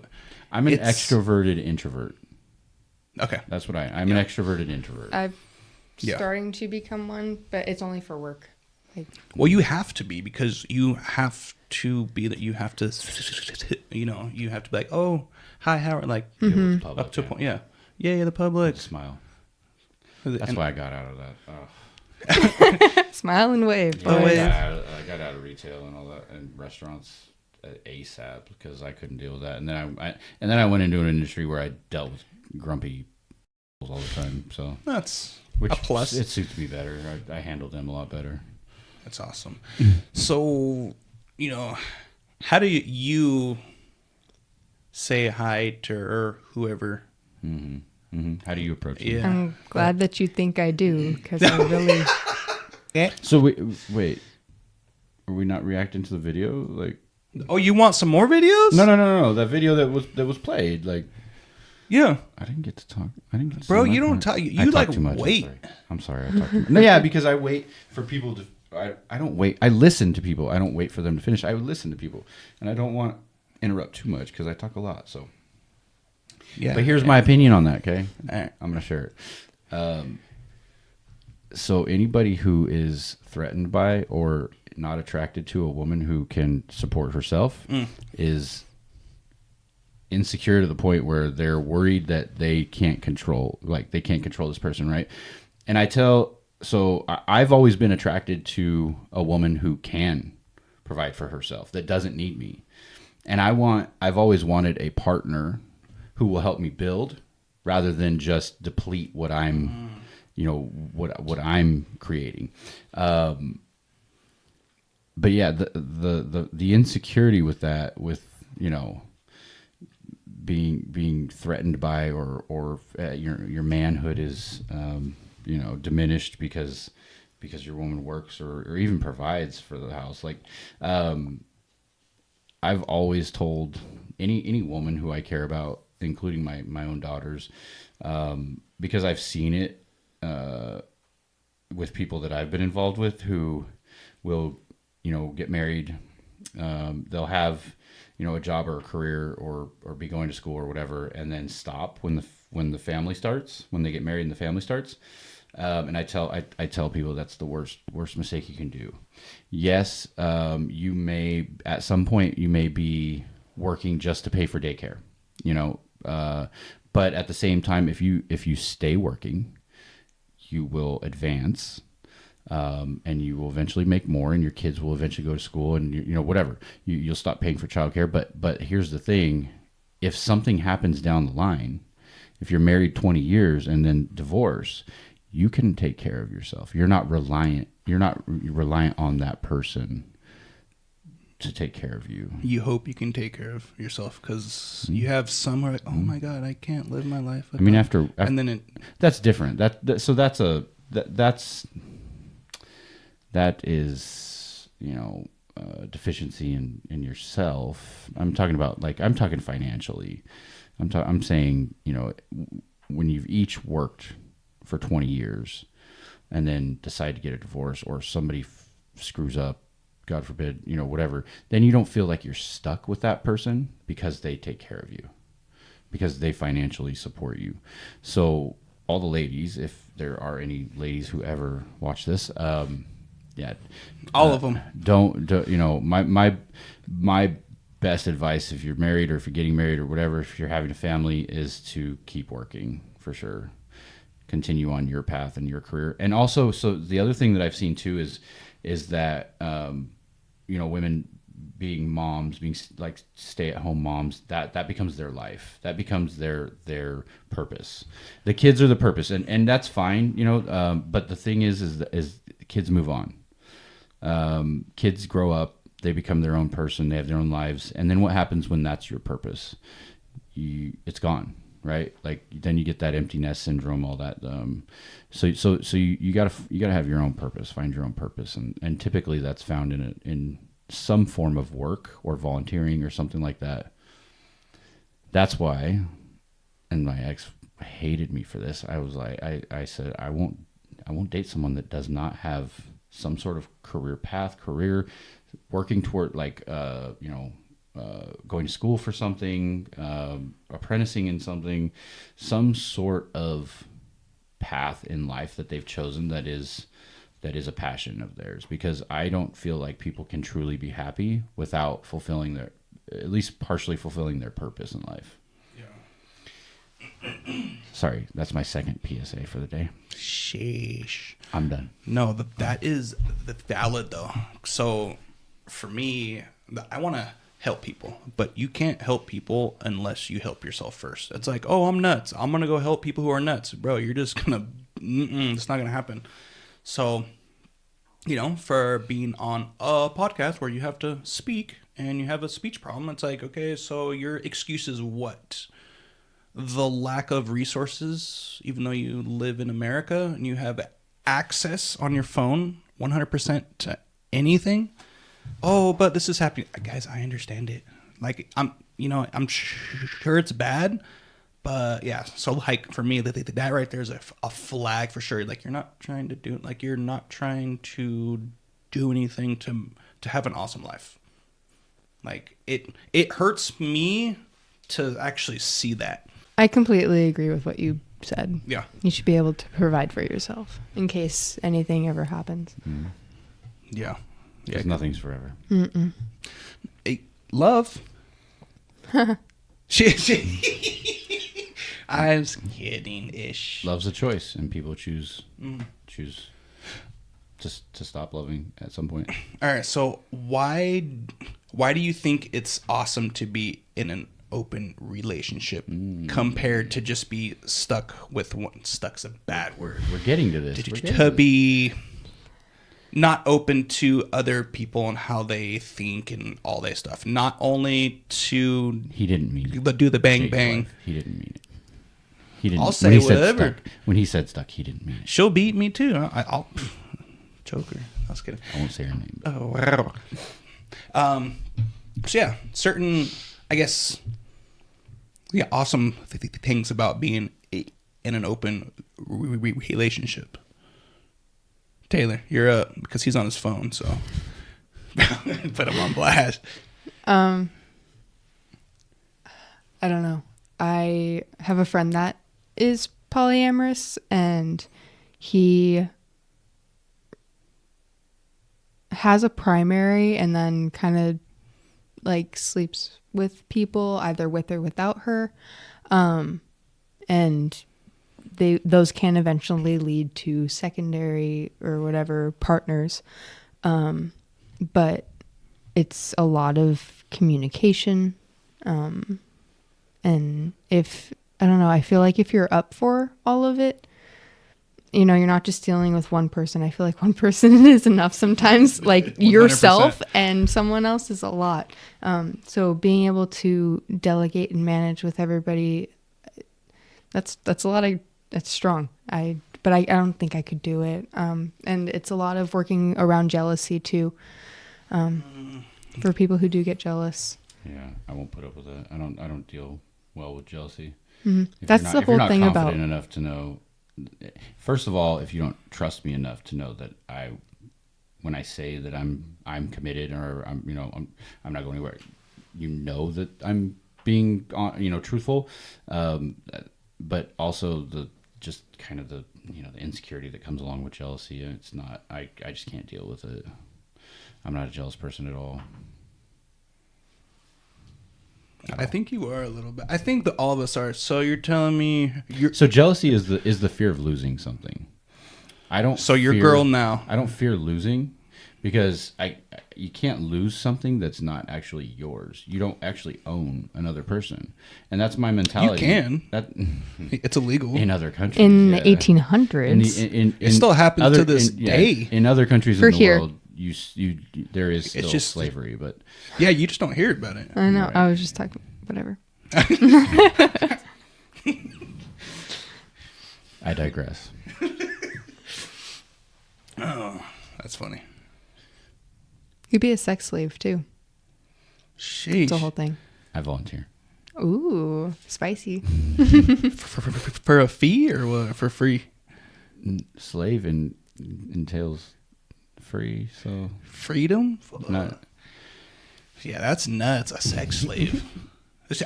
I'm an It's- extroverted introvert. Okay. That's what I'm an extroverted introvert. I'm Yeah. starting to become one, but it's only for work. Like, Well, you have to be, because you have to be that. You have to, you know, you have to be like, oh, hi, Howard. Like, Public, up to a yeah. point. Yeah. Yeah, the public. Smile. That's And- why I got out of that. Oh. smile and wave. Oh, boys. wait. I got out of retail and all that, and restaurants ASAP, because I couldn't deal with that. And then I went into an industry where I dealt with grumpy all the time. So That's which a plus. It suits me better. I handle them a lot better. That's awesome. So, you know, how do you say hi to her, whoever? How do you approach it? Yeah. I'm glad that you think I do, because I really. So wait, are we not reacting to the video? Like, Oh, you want some more videos? no. That video that was played. Like, Yeah. I didn't get to talk. I didn't get to. Bro, say my you don't part. talk- I you talk like too much. wait. I'm sorry. I talk too much. No, yeah, because I wait for people to. I don't wait. I listen to people. I don't wait for them to finish. I would listen to people, and I don't want to interrupt too much because I talk a lot. So, Yeah. but here's my opinion on that. Okay, All right. I'm gonna share it. So anybody who is threatened by or not attracted to a woman who can support herself is insecure to the point where they're worried that they can't control this person, right? And I've always been attracted to a woman who can provide for herself, that doesn't need me. And I've always wanted a partner who will help me build rather than just deplete what I'm, what I'm creating. But yeah, the insecurity with that, with, being threatened by or your manhood is diminished because your woman works or even provides for the house. Like I've always told any woman who I care about, including my own daughters, because I've seen it with people that I've been involved with who will get married. They'll have a job or a career or be going to school or whatever, and then stop when the family starts, when they get married and the family starts. And I tell people that's the worst mistake you can do. Yes, you may at some point you may be working just to pay for daycare, but at the same time, if you stay working, you will advance. And you will eventually make more, and your kids will eventually go to school, and whatever. You'll stop paying for childcare. But here's the thing: if something happens down the line, if you're married 20 years and then divorce, you can take care of yourself. You're not reliant. You're reliant on that person to take care of you. You hope you can take care of yourself, because you have some who are like, oh my God, I can't live my life. I mean, after and then that's different. That is, deficiency in yourself. I'm talking about, I'm talking financially. I'm saying, when you've each worked for 20 years and then decide to get a divorce, or somebody screws up God forbid, whatever, then you don't feel like you're stuck with that person because they take care of you, because they financially support you. So all the ladies, if there are any ladies who ever watch this, all of them. Don't my best advice, if you're married or if you're getting married or whatever, if you're having a family, is to keep working for sure. Continue on your path and your career. And also, so the other thing that I've seen too is that women being moms, being like stay-at-home moms, that becomes their life. That becomes their purpose. The kids are the purpose, and that's fine, but the thing is kids move on. Kids grow up, they become their own person, they have their own lives, and then what happens when that's your purpose? It's gone. Right, like then you get that empty nest syndrome, all that. So you gotta have your own purpose, find your own purpose, and typically that's found in some form of work or volunteering or something like that. That's why, and my ex hated me for this. I was like, I said I won't date someone that does not have some sort of career working toward going to school for something, apprenticing in something, some sort of path in life that they've chosen that is a passion of theirs. Because I don't feel like people can truly be happy without at least partially fulfilling their purpose in life. Yeah. Sorry, that's my second PSA for the day. Sheesh. I'm done. No, that is valid though. So for me, I want to help people, but you can't help people unless you help yourself first. It's like, oh, I'm nuts, I'm gonna go help people who are nuts. Bro, you're just gonna it's not gonna happen. So for being on a podcast where you have to speak and you have a speech problem, it's like, okay, so your excuse is what? The lack of resources, even though you live in America and you have access on your phone 100% to anything. Oh, but this is happening. Guys, I understand it. Like, I'm sure it's bad, but yeah. So like for me, that right there is a flag for sure. Like, you're not trying to do anything to have an awesome life. Like it hurts me to actually see that. I completely agree with what you said. Yeah. You should be able to provide for yourself in case anything ever happens. Mm. Yeah. Because nothing's forever. Mm-mm. Hey, love. I was kidding-ish. Love's a choice, and people choose just to stop loving at some point. All right, so why do you think it's awesome to be in an open relationship compared to just be stuck with one? Stuck's a bad word. We're getting to this. To be not open to other people and how they think and all that stuff. Not only to he didn't mean it. Do the bang Jake's bang. Wife. He didn't mean it. He didn't. I'll say whatever. When he said stuck, he didn't mean it. She'll beat me too. I'll choke her. I was kidding. I won't say her name. Oh wow. So yeah, certain, I guess, awesome things about being in an open relationship. Taylor, you're up because he's on his phone, so put him on blast. I don't know. I have a friend that is polyamorous, and he has a primary and then kind of like sleeps with people either with or without her. And those can eventually lead to secondary or whatever partners. But it's a lot of communication. And I don't know, I feel like if you're up for all of it, you're not just dealing with one person. I feel like one person is enough sometimes, like 100%. Yourself and someone else is a lot. So being able to delegate and manage with everybody, that's strong. But I don't think I could do it. And it's a lot of working around jealousy too, for people who do get jealous. Yeah, I won't put up with that. I don't deal well with jealousy. Mm-hmm. That's the whole thing about. If you're not confident enough to know, first of all, if you don't trust me enough to know that I when I say that I'm committed or I'm not going anywhere, that I'm being truthful, but also the just kind of the insecurity that comes along with jealousy. It's not I just can't deal with it. I'm not a jealous person at all. I think you are a little bit. I think that all of us are. So you're telling me So jealousy is the fear of losing something. I don't. So you're girl now. I don't fear losing because you can't lose something that's not actually yours. You don't actually own another person, and that's my mentality. You can. It's illegal in other countries. In the 1800s, it still happens to this day. In other countries For in the here. world, there is still just slavery, but yeah, you just don't hear about it. I know. Right. I was just talking. Whatever. I digress. Oh, that's funny. You'd be a sex slave too. Sheesh. It's a whole thing. I volunteer. Ooh, spicy. For a fee or what? For free? Slave entails free, so Freedom? not. Yeah, that's nuts. A sex slave.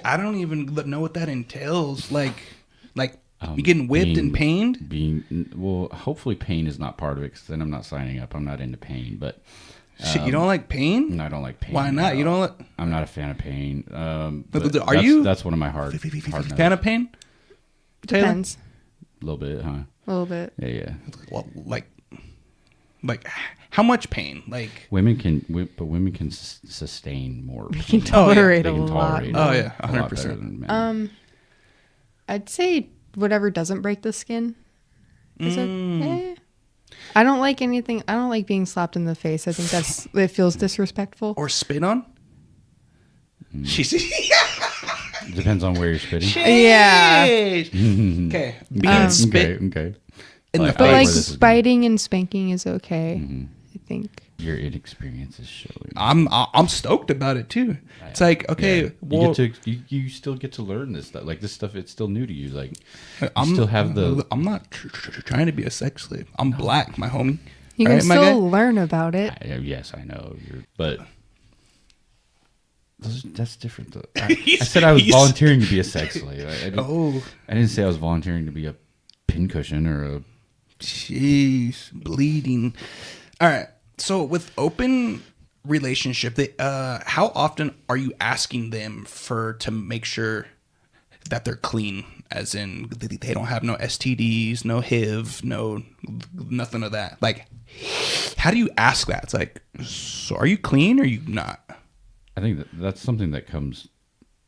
I don't even know what that entails. Like you getting whipped and pained? Hopefully pain is not part of it, because then I'm not signing up. I'm not into pain, but Shit, you don't like pain? no, I don't like pain. Why not? No. You don't. I'm not a fan of pain. Are you? That's one of my hard Fan of pain? Taylor? Depends. A little bit, huh? A little bit. Yeah. Well, like how much pain? Like Women can sustain more. We can pain. tolerate They a can lot. tolerate it Oh, yeah, a lot 100%. better than men. I'd say whatever doesn't break the skin is okay. I don't like anything. I don't like being slapped in the face. I think it feels disrespectful. or spit on? She's Depends on where you're spitting. Yeah. Okay. Being spit Okay. in the I But face. like where like this is biting and spanking is okay. I think. Your inexperience is showing. I'm stoked about it too. It's like, okay, Yeah. well, you still get to learn this stuff. Like this stuff, it's still new to you. Like I'm still have the. I'm not trying to be a sex slave. I'm black, my homie. You can Right, my guy? still learn about it. Yes, I know. But that's different. Though. I said I was volunteering to be a sex slave. I didn't say I was volunteering to be a pincushion or a. Jeez, bleeding. All right. So with open relationship, how often are you asking them to make sure that they're clean, as in they don't have no STDs, no HIV, no nothing of that? Like, how do you ask that? It's like, so are you clean or are you not? I think that's something that comes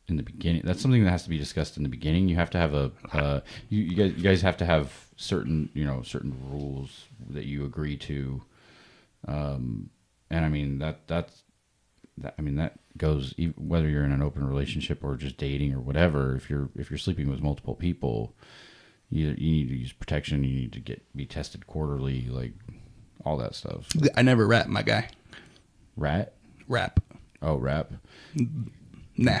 in the beginning. That's something that has to be discussed in the beginning. You have to have you guys have to have certain rules that you agree to. And I mean that goes whether you're in an open relationship or just dating or whatever. If you're sleeping with multiple people, you need to use protection. You need to be tested quarterly, like all that stuff. I never rap, my guy. Rap? Oh, rap. Nah.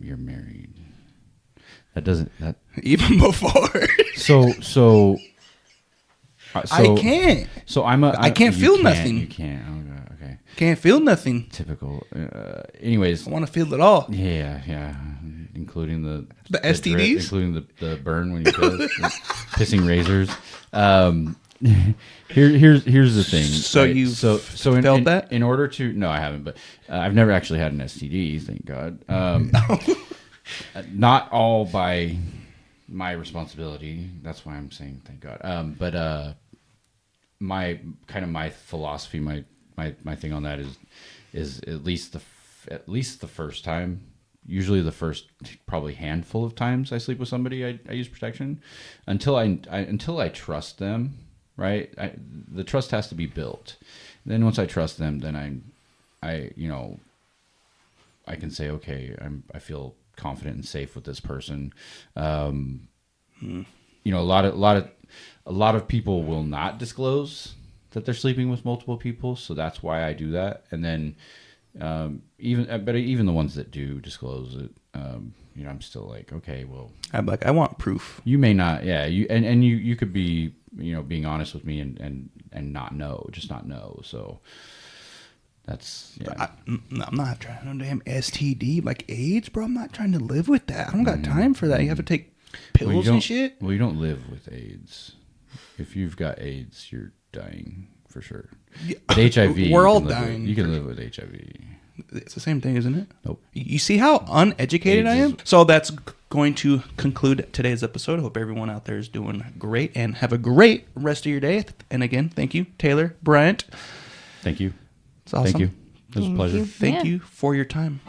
You're married. That doesn't that Even before. so. I can't. So I can't feel nothing. You can't. Oh God. Okay. Can't feel nothing. Typical. Anyways. I want to feel it all. Yeah. Including the STDs, including the burn when you piss, pissing razors. Here's the thing. So right? you've so felt that? In order to no, I haven't, but I've never actually had an STD. Thank God. Not all by my responsibility. That's why I'm saying thank God. But my philosophy, my thing on that is at least the first time. Usually the first probably handful of times I sleep with somebody, I use protection until I trust them. Right, the trust has to be built. Then once I trust them, then I can say, okay, I feel confident and safe with this person. A lot of people will not disclose that they're sleeping with multiple people, so that's why I do that. And then even the ones that do disclose it, I'm still like, okay, well, I'm like, I want proof. you may not, you could be, being honest with me and not know, just not know. So that's, I'm not trying no damn STD like AIDS, bro. I'm not trying to live with that. I don't got time for that. You have to take pills and shit. Well, you don't live with AIDS. If you've got AIDS, you're dying for sure. But HIV, we're all dying. You can live with HIV. It's the same thing, isn't it? Nope. You see how uneducated AIDS I am? So that's going to conclude today's episode. I hope everyone out there is doing great and have a great rest of your day. And again, thank you, Taylor, Bryant. Thank you. It's awesome. Thank you. It was a pleasure. Thank you for your time.